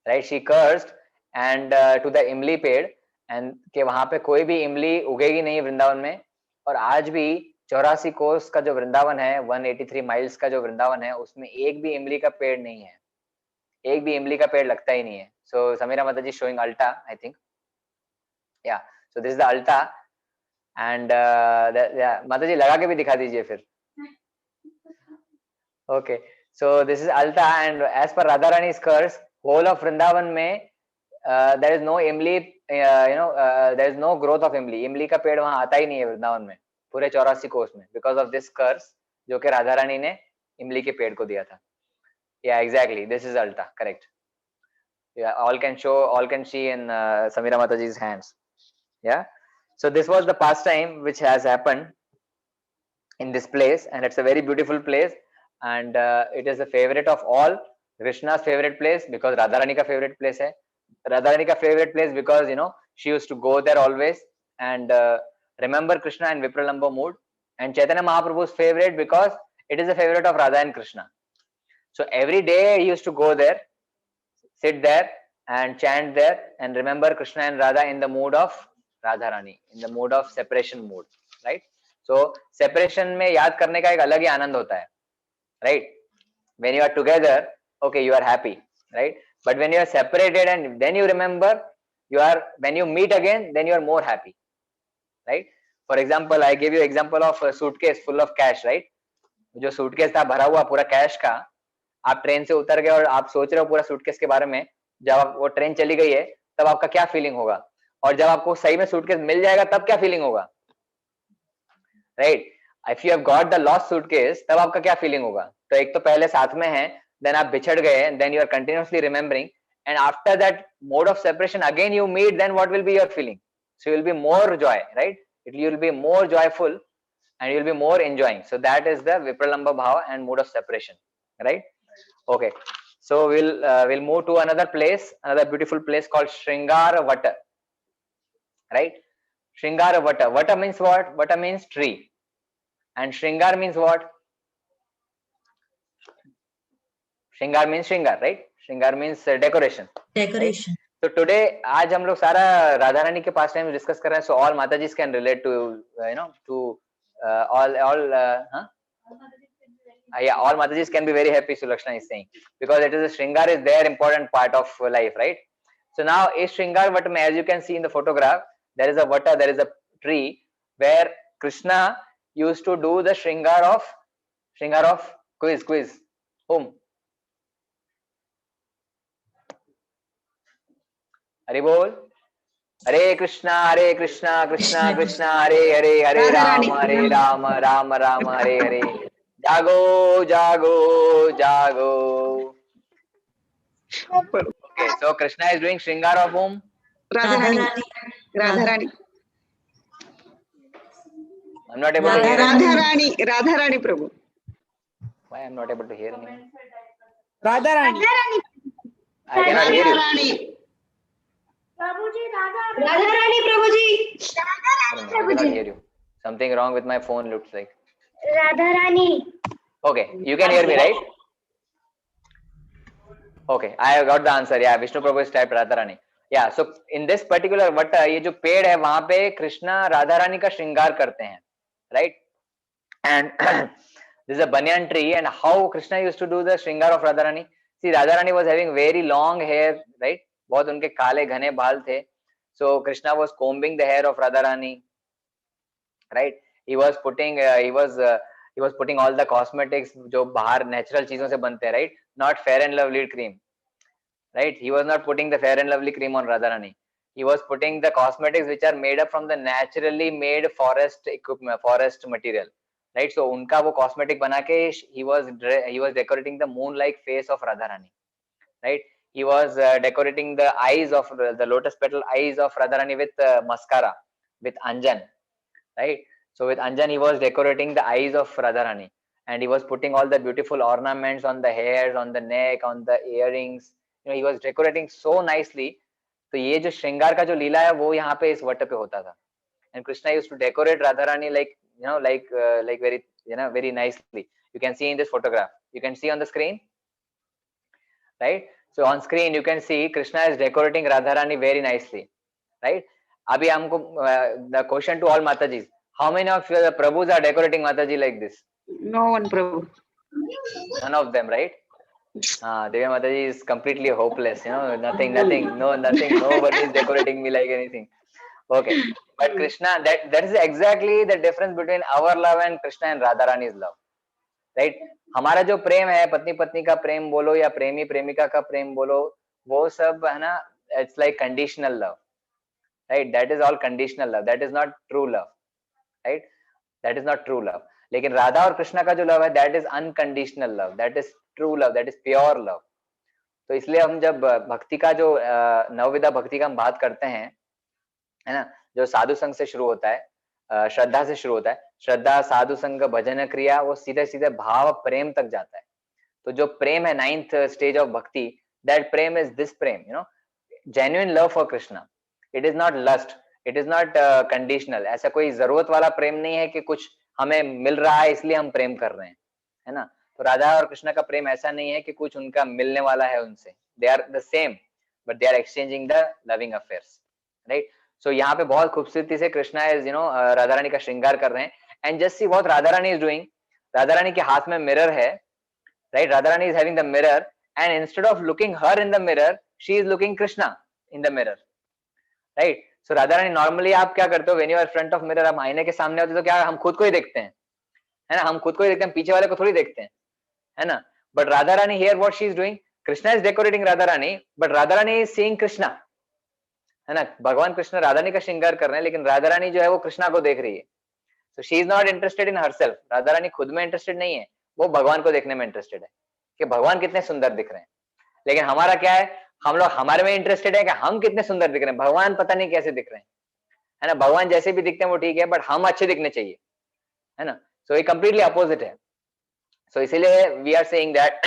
Right? She cursed and to the इमली पेड़, and कि वहां पे कोई भी इमली उगेगी नहीं वृंदावन में. और आज भी 84 कोस का जो वृंदावन है, 183 माइल्स का जो वृंदावन है, उसमें एक भी इमली का पेड़ नहीं है, एक भी इमली का पेड़ लगता ही नहीं है. So Samira Mataji showing alta, I think. Yeah. So this is the alta, and Mataji लगा के भी दिखा दीजिए फिर. Okay. So this is alta, and as per Radha Rani's curse, whole of Vrindavan में there is no imli, there is no growth of imli. इमली का पेड़ वहाँ आता ही नहीं है वृंदावन में, पूरे 84 कोस में, because of this curse जो कि राधा रानी ने इमली के पेड़ को दिया था. Yeah, exactly. This is alta, correct. Yeah, all can see in Samira Mataji's hands. Yeah. So this was the pastime which has happened in this place, and it's a very beautiful place, and it is the favorite of all. Krishna's favorite place because Radharani ka favorite place hai. Radharani ka favorite place because she used to go there always and remember Krishna in Vipralambo mood, and Chaitanya Mahaprabhu's favorite because it is a favorite of Radha and Krishna. So every day he used to go there, sit there and chant there and remember Krishna and Radha in the mood of Radharani, in the mood of separation mood, right? So separation में याद करने का एक अलग ही आनंद होता है, right? When you are together, okay, you are happy, right? But when you are separated and then you remember, when you meet again, then you are more happy, right? For example, I gave you example of a suitcase full of cash, right? जो suitcase था भरा हुआ पूरा cash का, आप train से उतर गए और आप सोच रहे हो पूरा सूटकेस के बारे में, जब वो ट्रेन चली गई है तब आपका क्या फीलिंग होगा, और जब आपको सही में सूटकेस मिल जाएगा तब क्या फीलिंग होगा, right? If you have got the lost suitcase तब आपका क्या फीलिंग होगा? तो एक तो पहले साथ में है, देन आप बिछड़ गए, then you are continuously remembering, and after that mode of separation again you meet, then what will be your feeling? So you will be more joy, right? You will be more joyful and you will be more enjoying. So that is the Vipralamba Bhava and mood of separation, right? Okay, so we'll move to another place, another beautiful place called Shringara Vata, right? Shringara Vata. Vata means what? Vata means tree, and Shringar means what? Shringar means Shringar, right? Shringar means decoration. Decoration. Right? So today, आज हम लोग सारा राधा रानी के पास time discuss कर रहे हैं. So all Mataji's can relate to to all yeah, all Matajis can be very happy, Sulakshana is saying, because it is a Shringar is their important part of life, right? So now is Shringar Vata, as you can see in the photograph, there is a Vata, there is a tree where Krishna used to do the Shringar of quiz. Whom? Hari Bol. Hare Krishna, Krishna Krishna, Hare Ram, Ram Ram, Hare. Jago, jago, jago. Okay, so Krishna is doing Shringar of whom? Radharani. I'm not able to hear him. Radharani Prabhu. Why I'm not able to hear him? Radharani. I cannot hear you. Radharani Prabhuji. I cannot hear you. Something wrong with my phone looks like. Radharani. Okay, you can hear me, right? Okay, I have got the answer. Yeah, Vishnu Prabhu is typed Radharani. Yeah, so in this particular Vata, ये जो पेड़ है वहाँ पे कृष्णा राधा रानी का श्रृंगार करते हैं, right? And this is a banyan tree, and how Krishna used to do the Shringar of Radharani. See, Radharani was having very long hair, right? बहुत उनके काले घने बाल थे. So Krishna was combing the hair of Radharani, right? He was putting all the cosmetics जो बाहर natural चीजों से बनते हैं, right? Not Fair and Lovely cream, right? He was not putting the Fair and Lovely cream on Radharani. He was putting the cosmetics which are made up from the naturally made forest equipment, forest material, right? So उनका वो cosmetic बना के he was decorating the moon-like face of Radharani, right? He was decorating the eyes of the lotus petal eyes of Radharani with mascara, with Anjan, right? So with Anjan he was decorating the eyes of Radharani, and he was putting all the beautiful ornaments on the hairs, on the neck, on the earrings. He was decorating so nicely. तो ये जो श्रृंगार का जो लीला है वो यहाँ पे इस वट पे होता था. And Krishna used to decorate Radharani like very nicely. You can see in this photograph. You can see on the screen, right? So on screen you can see Krishna is decorating Radharani very nicely, right? अभी हमको the question to all Matajis: how many of the Prabhus are decorating Mataji like this? No one Prabhu. None of them, right? Devi Mataji is completely hopeless. Nothing. Nobody is decorating me like anything. Okay, but Krishna, that is exactly the difference between our love and Krishna and Radharani's love, right? हमारा जो प्रेम है, पत्नी पत्नी का प्रेम बोलो या प्रेमी प्रेमिका का प्रेम बोलो, वो सब है ना, it's like conditional love, right? That is all conditional love. That is not true love, right? That is not true love. लेकिन राधा और कृष्णा का जो लव है, that is unconditional love. That is true love. That is pure love. तो इसलिए हम जब भक्ति का जो नवविधा भक्ति का हम बात करते हैं, है ना, जो साधु संघ से शुरू होता है, श्रद्धा से शुरू होता है, श्रद्धा साधु संघ भजन क्रिया, वो सीधे सीधे भाव प्रेम तक जाता है. तो जो प्रेम है, 9th stage of bhakti, that Prem is this Prem, genuine love for Krishna. It is not lust, it is not conditional. ऐसा कोई जरूरत वाला प्रेम नहीं है कि कुछ हमें मिल रहा है इसलिए हम प्रेम कर रहे हैं, है ना। तो राधा और कृष्ण का प्रेम ऐसा नहीं है कि कुछ उनका मिलने वाला है उनसे, they are the same but they are exchanging the loving affairs, right. So यहाँ पे बहुत खूबसूरती से कृष्णा इज राधा रानी का श्रृंगार कर रहे हैं। And just see what Radha Rani is doing, Radha Rani के हाथ में मिरर है, right. Radha Rani is having the mirror and instead of looking her in the mirror she is looking Krishna in the mirror, right. So Radha Rani, normally आप क्या करते हो, when you are front of mirror, आप आईने के सामने होते तो क्या हम खुद को ही देखते हैं, है ना, हम खुद को ही देखते हैं, पीछे वाले को थोड़ी देखते हैं, है ना। But Radha Rani here what she is doing, Krishna is decorating Radha Rani but Radha Rani is seeing Krishna, है ना। भगवान कृष्ण राधा रानी का श्रृंगार कर रहे हैं लेकिन राधा रानी जो है वो कृष्णा को देख रही है। So she is not interested in herself, Radha Rani खुद में इंटरेस्टेड नहीं है, वो भगवान को देखने में इंटरेस्टेड है कि भगवान कितने सुंदर दिख रहे हैं। लेकिन हमारा क्या है, हम लोग हमारे में इंटरेस्टेड है कि हम कितने सुंदर दिख रहे हैं, भगवान पता नहीं कैसे दिख रहे हैं, है ना। भगवान जैसे भी दिखते हैं वो ठीक है बट हम अच्छे दिखने चाहिए, है ना। सो ये कंप्लीटली अपोजिट है। सो इसीलिए we are saying that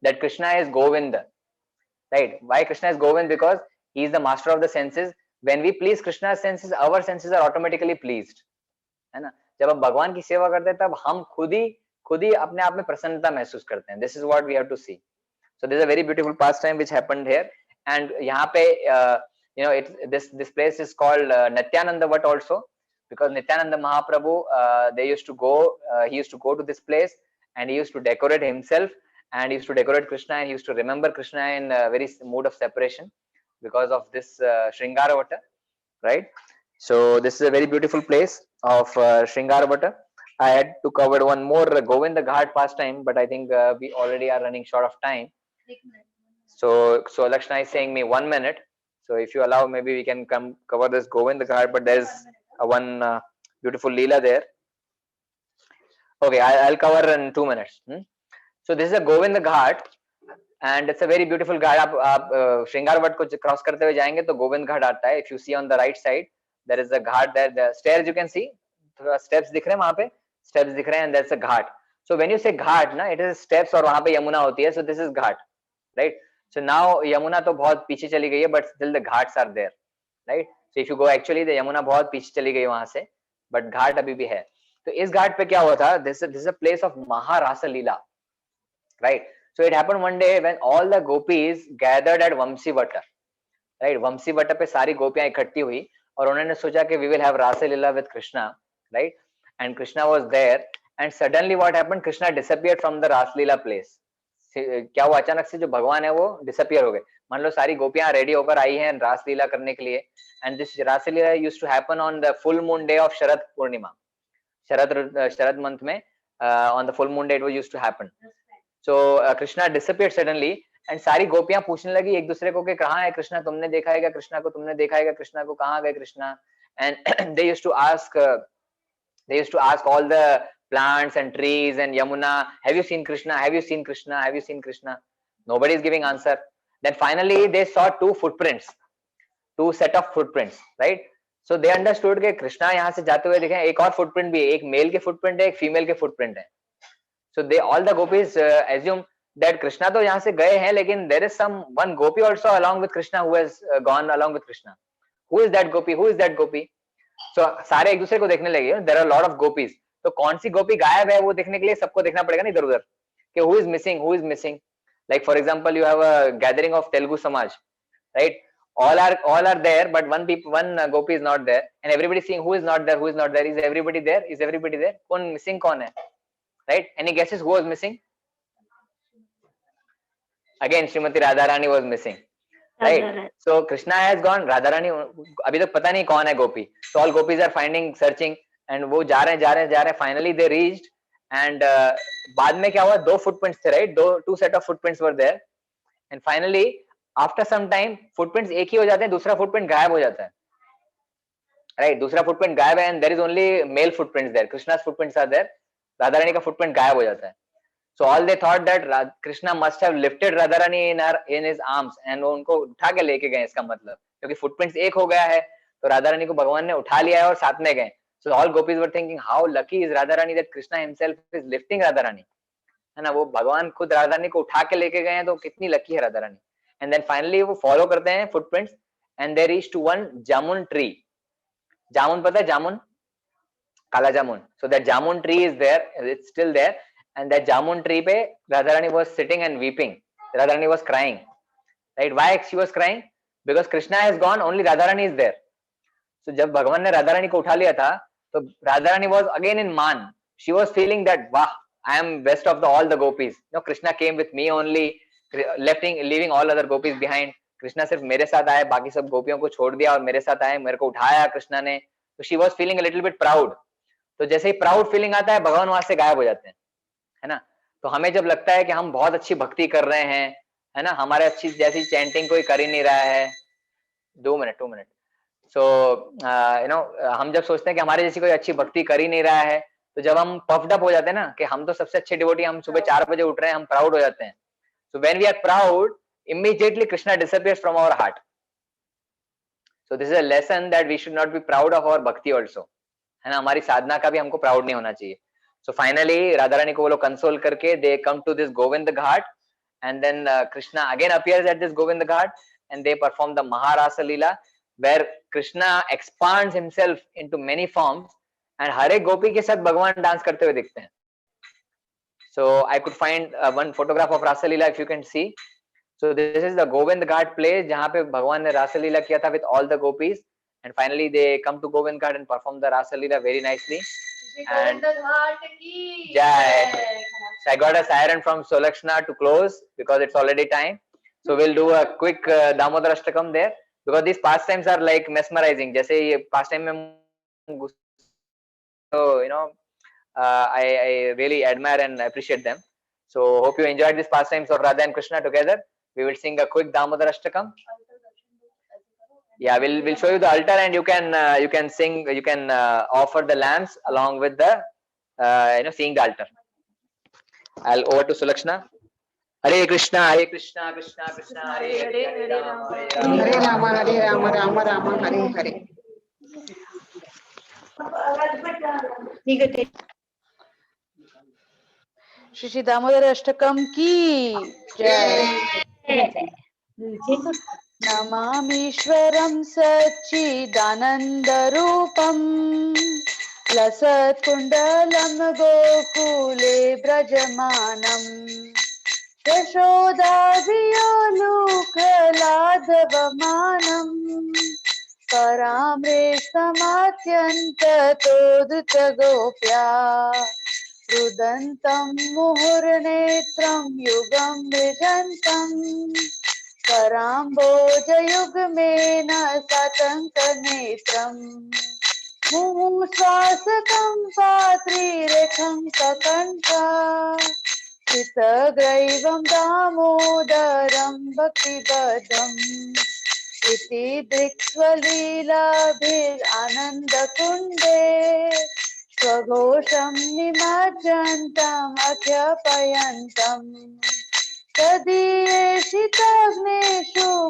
that Krishna is Govind, right. Why Krishna is Govind, because he is the master of the senses. When we please Krishna senses, our senses are automatically pleased, है ना। जब हम भगवान की सेवा करते हैं तब हम खुद ही अपने आप में प्रसन्नता महसूस करते हैं। This is what we have to see. So this is a very beautiful pastime which happened here, and यहाँ पे this place is called Nityananda Vat also, because Nityananda Mahaprabhu he used to go to this place and he used to decorate himself and he used to decorate Krishna and he used to remember Krishna in a very mood of separation because of this Sringara Vata, right. So this is a very beautiful place of Sringara Vata. I had to cover one more Govinda Ghat pastime, but I think we already are running short of time. So Lakshana is saying me 1 minute. So if you allow, maybe we can come cover this Govinda Ghat, but there is one beautiful Leela there. Okay, I'll cover in 2 minutes. So this is a Govinda Ghat and it's a very beautiful ghat. आप श्रृंगार what को cross करते हुए जाएंगे तो गोविंद घाट आता है. If you see on the right side, there is a ghat there. The stairs you can see. Steps दिख रहे हैं वहाँ पे. Steps दिख रहे हैं and that's a ghat. So when you say ghat ना, it is steps और वहाँ पे यमुना होती है. So this is ghat, right? So now Yamuna तो बहुत पीछे चली गई है, but still the ghats are there, right? So if you go actually the Yamuna बहुत पीछे चली गई वहाँ से, but घाट अभी भी है. तो इस घाट पे क्या हुआ था? This is a place of Maharasa Leela, right? So it happened one day when all the gopis gathered at Vamsivata, right? Vamsivata पे सारी गोपियां इकट्ठी हुई और उन्होंने सोचा कि we will have Rasa Leela with Krishna, right? And Krishna was there and suddenly what happened? Krishna disappeared from the Rasa Leela place. क्या हुआ? अचानक से जो भगवान है वो डिसअपियर हो गए. मान लो सारी गोपियां रेडी होकर आई हैं रास लीला करने के लिए. And this raas leela used to happen on the full moon day of Sharad Purnima. Sharad month में on the full moon day it was used to happen. So Krishna disappeared suddenly and सारी गोपियां पूछने लगी एक दूसरे को कि कहाँ है कृष्णा, तुमने देखा है क्या कृष्णा को, तुमने देखा है क्या कृष्णा को, कहाँ गए Krishna. And they used to ask all the plants and trees and Yamuna, have you seen Krishna, have you seen Krishna, have you seen Krishna? Nobody is giving answer. Then finally they saw two set of footprints, right? So they understood कि कृष्णा यहाँ से जाते हुए देखे. एक और footprint भी है, एक मेल के footprint है, एक फीमेल के footprint है. So they all the gopis assume that Krishna तो यहाँ से गए हैं, लेकिन there is one gopi also along with Krishna who has gone along with Krishna. Who is that gopi? Who is that gopi? So सारे एक दूसरे को देखने लगे. There are a lot of gopis. तो कौन सी गोपी गायब है वो देखने के लिए सबको देखना पड़ेगा ना इधर उधर कि who is missing. Like for example you have a gathering of Telugu Samaj, right? All are there but one gopi is not there and everybody seeing who is not there. Is everybody there? कौन missing कौन है, right? Any guesses who was missing? Again Srimati Radharani was missing, right? So Krishna has gone, Radharani अभी तक पता नहीं कौन है गोपी. So all gopis are searching and वो जा रहे हैं. Finally they reached and बाद में क्या हुआ, दो footprints थे, right? Two set of footprints were there and finally after some time footprints एक ही हो जाते हैं, दूसरा footprint गायब हो जाता है, right? दूसरा footprint गायब है and there is only male footprints there. Krishna's footprints are there. Radharani का footprint गायब हो जाता है. So all they thought that Krishna must have lifted Radharani in his arms and वो उनको उठा के लेके गए. इसका मतलब क्योंकि footprints एक हो गया है तो राधारानी को भगवान ने उठा लिया है और साथ में गए. So all gopis were thinking how lucky is Radharani that Krishna himself is lifting Radharani, है ना. वो भगवान खुद राधारानी को उठा के लेके गए हैं तो कितनी लकी है राधारानी. And then finally वो follow करते हैं footprints and they reach to one jamun tree. जामुन पता है? जामुन Kala jamun. So that jamun tree is there, it's still there, and that jamun tree pe Radharani was sitting and weeping. Radharani was crying, right? Why she was crying? Because Krishna has gone, only Radharani is there. So जब भगवान ने राधारानी को उठा लिया था, तो Radharani was again in मान. She was feeling that wow, I am best of all the gopis. No, Krishna came with me only, leaving all other gopis behind. Krishna सिर्फ मेरे साथ आए, बाकी सब गोपियों को छोड़ दिया और मेरे साथ आए, मेरे को उठाया कृष्णा ने. तो she was feeling a little bit proud. तो जैसे ही प्राउड फीलिंग आता है, भगवान वहां से गायब हो जाते हैं, है ना. तो हमें जब लगता है कि हम बहुत अच्छी भक्ति कर रहे हैं, है ना, हमारे अच्छी जैसी चैंटिंग कोई कर ही नहीं रहा है. 2 मिनट. सो हम जब सोचते हैं कि हमारे जैसी कोई अच्छी भक्ति कर ही नहीं रहा है, तो जब हम पफ्ड अप हो जाते हैं ना कि हम तो सबसे अच्छे डिवोटी, हम सुबह 4 बजे उठ रहे हैं, हम प्राउड हो जाते हैं. So when we are proud, immediately Krishna disappears from our heart. So this is a lesson that we should not be proud of our bhakti also, है ना. हमारी साधना का भी हमको प्राउड नहीं होना चाहिए. So finally Radharani को वो लोग कंसोल करके they come to this Govind Ghat, and then Krishna again appears at this Govind Ghat, and they perform the Maharasa Leela, where Krishna expands himself into many forms, and हर एक गोपी के साथ भगवान dance करते हुए दिखते हैं. So I could find one photograph of Rasa Leela if you can see. So this is the Govind Ghat place जहाँ पे भगवान ने Rasa Leela किया था with all the gopis, and finally they come to Govind Ghat and perform the Rasa Leela very nicely. And Jai. So I got a siren from Solakshana to close because it's already time. So we'll do a quick Damodar Ashtakam there, because these pastimes are like mesmerizing. जैसे ये pastime में, so I really admire and appreciate them. So hope you enjoyed this pastimes of Radha and Krishna together. We will sing a quick Damodar Ashtakam. Yeah, we'll show you the altar, and you can sing, you can offer the lamps along with the seeing the altar. I'll over to Sulakshana. Hare Krishna, Krishna Krishna, Hare Hare, Hare Rama, Hare Rama, Rama Rama, Hare Hare. Shri Shri Damodar Ashtakam की जय. नमामीश्वरं सच्चिदानन्दरूपं लसत्कुण्डलं गोकुले व्रजमानं यशोदाभियोलुकलाधवमानं परामृष्टमात्यन्ततोदृतगोप्या रुदन्तं मुहुर्नेत्रं युगं मृजन्तम् कराम्बोजयुग्मेन सतङ्कनेत्रम् मुमुश्वासकं पात्रीरेखं सकण्ठा चितग्रैवं दामोदरं भक्तिबद्धम् इति दृक्स्वलीलाभिरानन्दकुण्डे स्वघोषं निमज्जन्तम् अख्यपयन्तम् तदीयेषितग्नेषु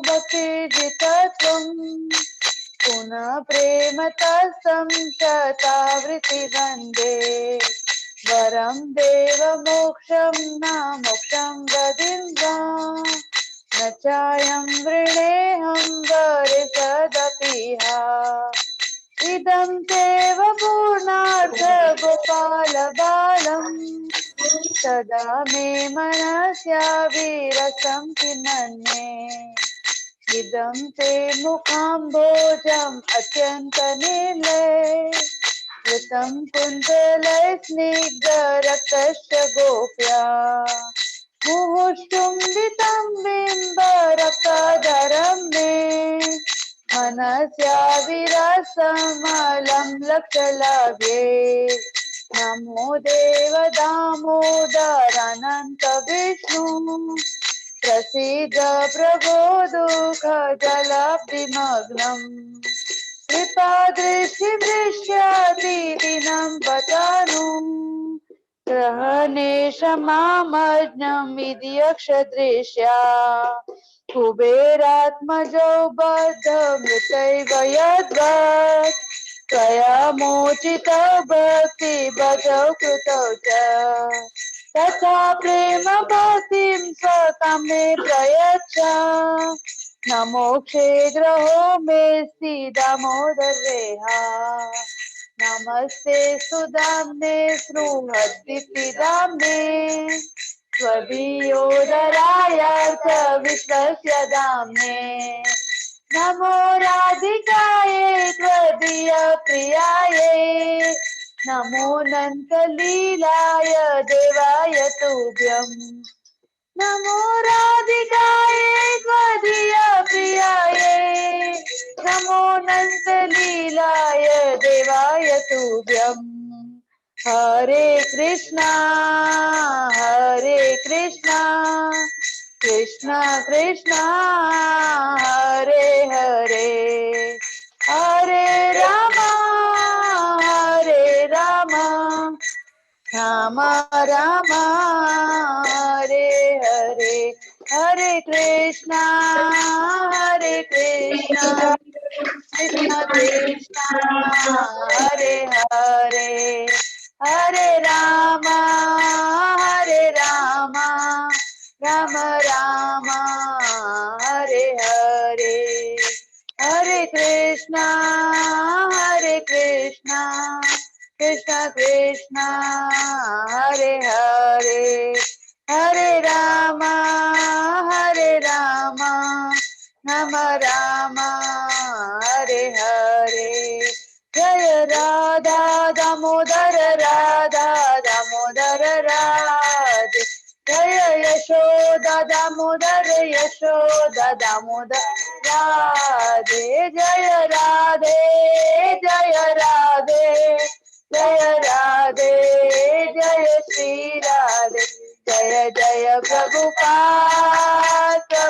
भक्तिजितत्वं पुनः प्रेम तत्सं शतावृत्तिवन्दे वरं देवमोक्षं न मोक्षं गतिं वा न चायं वृणेऽहं वरे सदपिहा इदं तेव पूर्णार्थ गोपालबालम् सदा मे मनस्याविरसं किमन्ये इदं ते मुखाम्भोजम् अत्यन्तनीले ऋतं कुन्तलै स्निग्धरक्तस्य गोप्या मुहुष्टुम्बितं बिम्बरक्तधरं मे मनस्याविरसमलं लक्षलाभे नमो देव दामोदरानन्त विष्णु प्रसीद प्रभो दुःख जलाब्धिमग्नम् कृपादृष्टिवृष्ट्यादिदिनं पतानु ग्रहणे क्षमामज्ञं विधियक्षदृश्या कुबेरात्मजौ बद्धमृतैव यद्वत् त्वया मोचितौ भक्तिभजौ कृतौ च तथा प्रेम भक्तिं स्वकां मे प्रयच्छ न मोक्षे ग्रहो मेऽस्ति दामोदरेहा नमस्ते सुदाम्ने सुहृद्दिपिदाम्ने त्वदीयोदरायार्थ विश्वस्य दाम्ने नमो राधिकायै त्वदीय प्रियायै नमो नन्तलीलाय देवाय तुभ्यम् नमो राधिकायै त्वदीय प्रियायै नमो नन्दलीलाय देवाय तुभ्यम् हरे कृष्णा कृष्णा कृष्णा हरे हरे हरे राम राम राम हरे हरे हरे कृष्णा कृष्णा कृष्णा हरे हरे हरे राम राम राम हरे हरे हरे कृष्णा कृष्णा कृष्णा हरे हरे हरे राम राम हरे हरे जय राधा दामोदर राधे जय यशोदा दामोदर राधे जय राधे जय श्री राधे जय जय प्रभुपाद जय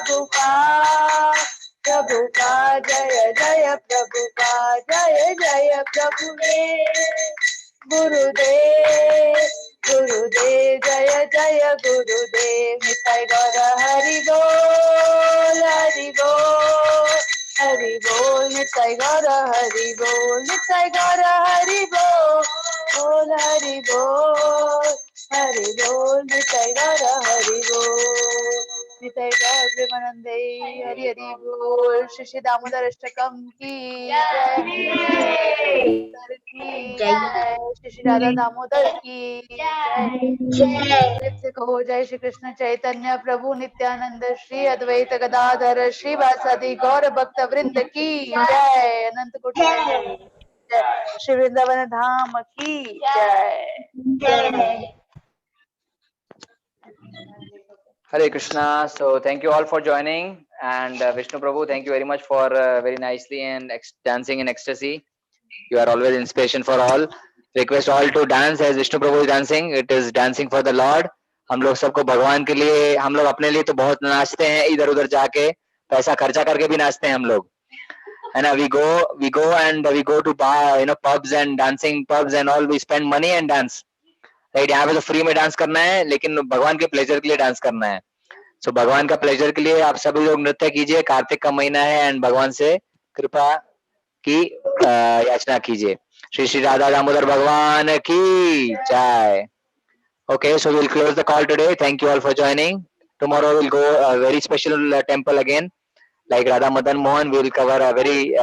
जय प्रभुपाद जय जय प्रभुदेव गुरुदेव जय जय गुरुदेव निताय गौर हरि बोल निताय गौर हरि बोल निताय गौर हरि बोल हरि बोल निताय गौर हरि बोल निताय गौर प्रेमानंदे हरि हरि बोल श्री दामोदर अष्टकम की जय श्री राधा दामोदर की जय कहो जय श्री कृष्ण चैतन्य प्रभु नित्यानंद श्री अद्वैत गदाधर श्री वासदि गौर भक्त वृंद की जय अनंत कोटि जय श्री वृंदावन धाम की जय Hare Krishna. So thank you all for joining, and Vishnu Prabhu, thank you very much for very nicely and dancing in ecstasy. You are always inspiration for all. Request all to dance as Vishnu Prabhu is dancing. It is dancing for the Lord. हम लोग सबको भगवान के लिए, हम लोग अपने लिए तो बहुत नाचते हैं, इधर उधर जाके पैसा खर्चा करके भी नाचते हैं हम लोग, है ना. We go to bar, pubs and dancing pubs and all. We spend money and dance. Right. यहाँ पे तो फ्री में डांस करना है, लेकिन भगवान के प्लेजर के लिए डांस करना है. सो भगवान का प्लेजर के लिए आप सभी लोग नृत्य कीजिए. कार्तिक का महीना है एंड भगवान से कृपा की याचना कीजिए. श्री श्री राधा दामोदर भगवान की जय. Okay, so we'll close the call today. Thank you all for joining. Tomorrow we'll go a very special temple again, like Radha Madan Mohan. We'll cover a very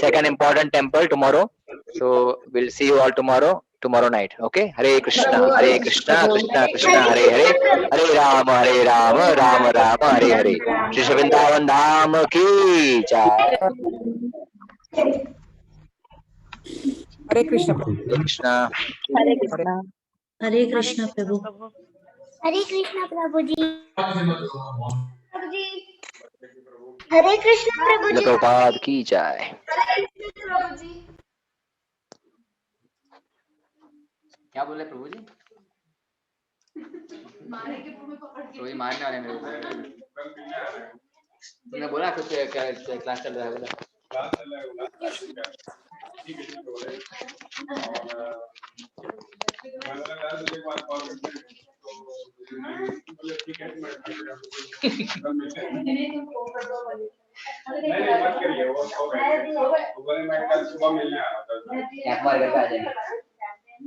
second important temple tomorrow. So we'll see you all tomorrow night. Okay. Hare Krishna, Krishna Krishna, Hare Hare, Hare Rama, Rama Rama, Hare Hare. Shri Vrindavan Dham ki jai. Hare Krishna Krishna. हरे कृष्णा हरे कृष्ण प्रभु हरे कृष्णा प्रभु जी हरे कृष्णा प्रभु जी प्रभुपाद की जय. क्या बोले प्रभु जी? तो ये मारने वाले मेरे को. तुमने बोला कुछ क्लास चल रहा है बोला.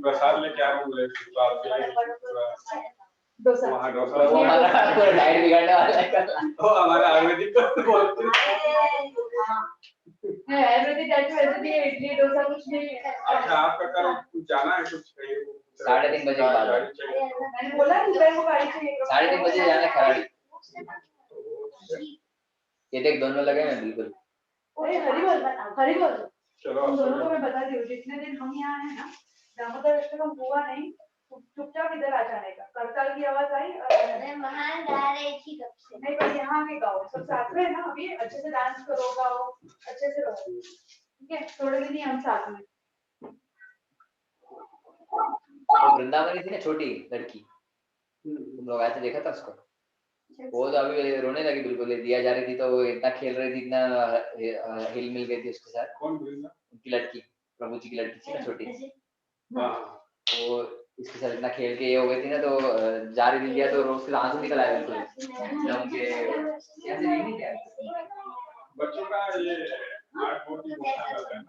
प्रसाद लेके आ रहा हूँ डाइट बिगाड़ने वाला है. हमारा आयुर्वेदिक एवरीथिंग दैट वैसे भी इडली डोसा कुछ नहीं है। अच्छा आपका कल कुछ जाना है कुछ कहीं? 3:30 बजे के बाद। मैंने बोला दोपहर को गाड़ी चाहिए। 3:30 बजे जाना है खराड़ी। ये देख दोनों लगे हैं बिल्कुल। ओए हरी बोल चलो तुम दोनों को मैं बता दी हूँ, जितने दिन हम यहाँ हैं ना दामोदर अष्टकम हुआ नहीं, चुपचाप इधर आ जाने का। करताल की आवाज आई और वहाँ गा रही थी कब से। नहीं पर यहाँ भी गाओ, सब साथ में है ना, अभी अच्छे से डांस करो, गाओ, अच्छे से रहो, ठीक है? थोड़े दिन ही हम साथ में। वो वृंदावनी थी ना छोटी लड़की, तुम लोग आए थे देखा था उसको? वो तो अभी रोने लगी बिल्कुल, दिया जा रही थी तो वो इतना खेल रही थी, इतना हिल मिल गई थी उसके साथ। कौन बोला? उनकी लड़की, प्रभु जी की लड़की थी ना छोटी, हाँ वो इसके साथ इतना खेल के ये हो गई थी ना, तो जा रही थी दिया तो रोज के आंसू निकल आए बिल्कुल एकदम के। कैसे नहीं क्या बच्चों का ये आर्ट बहुत ही अच्छा करता है।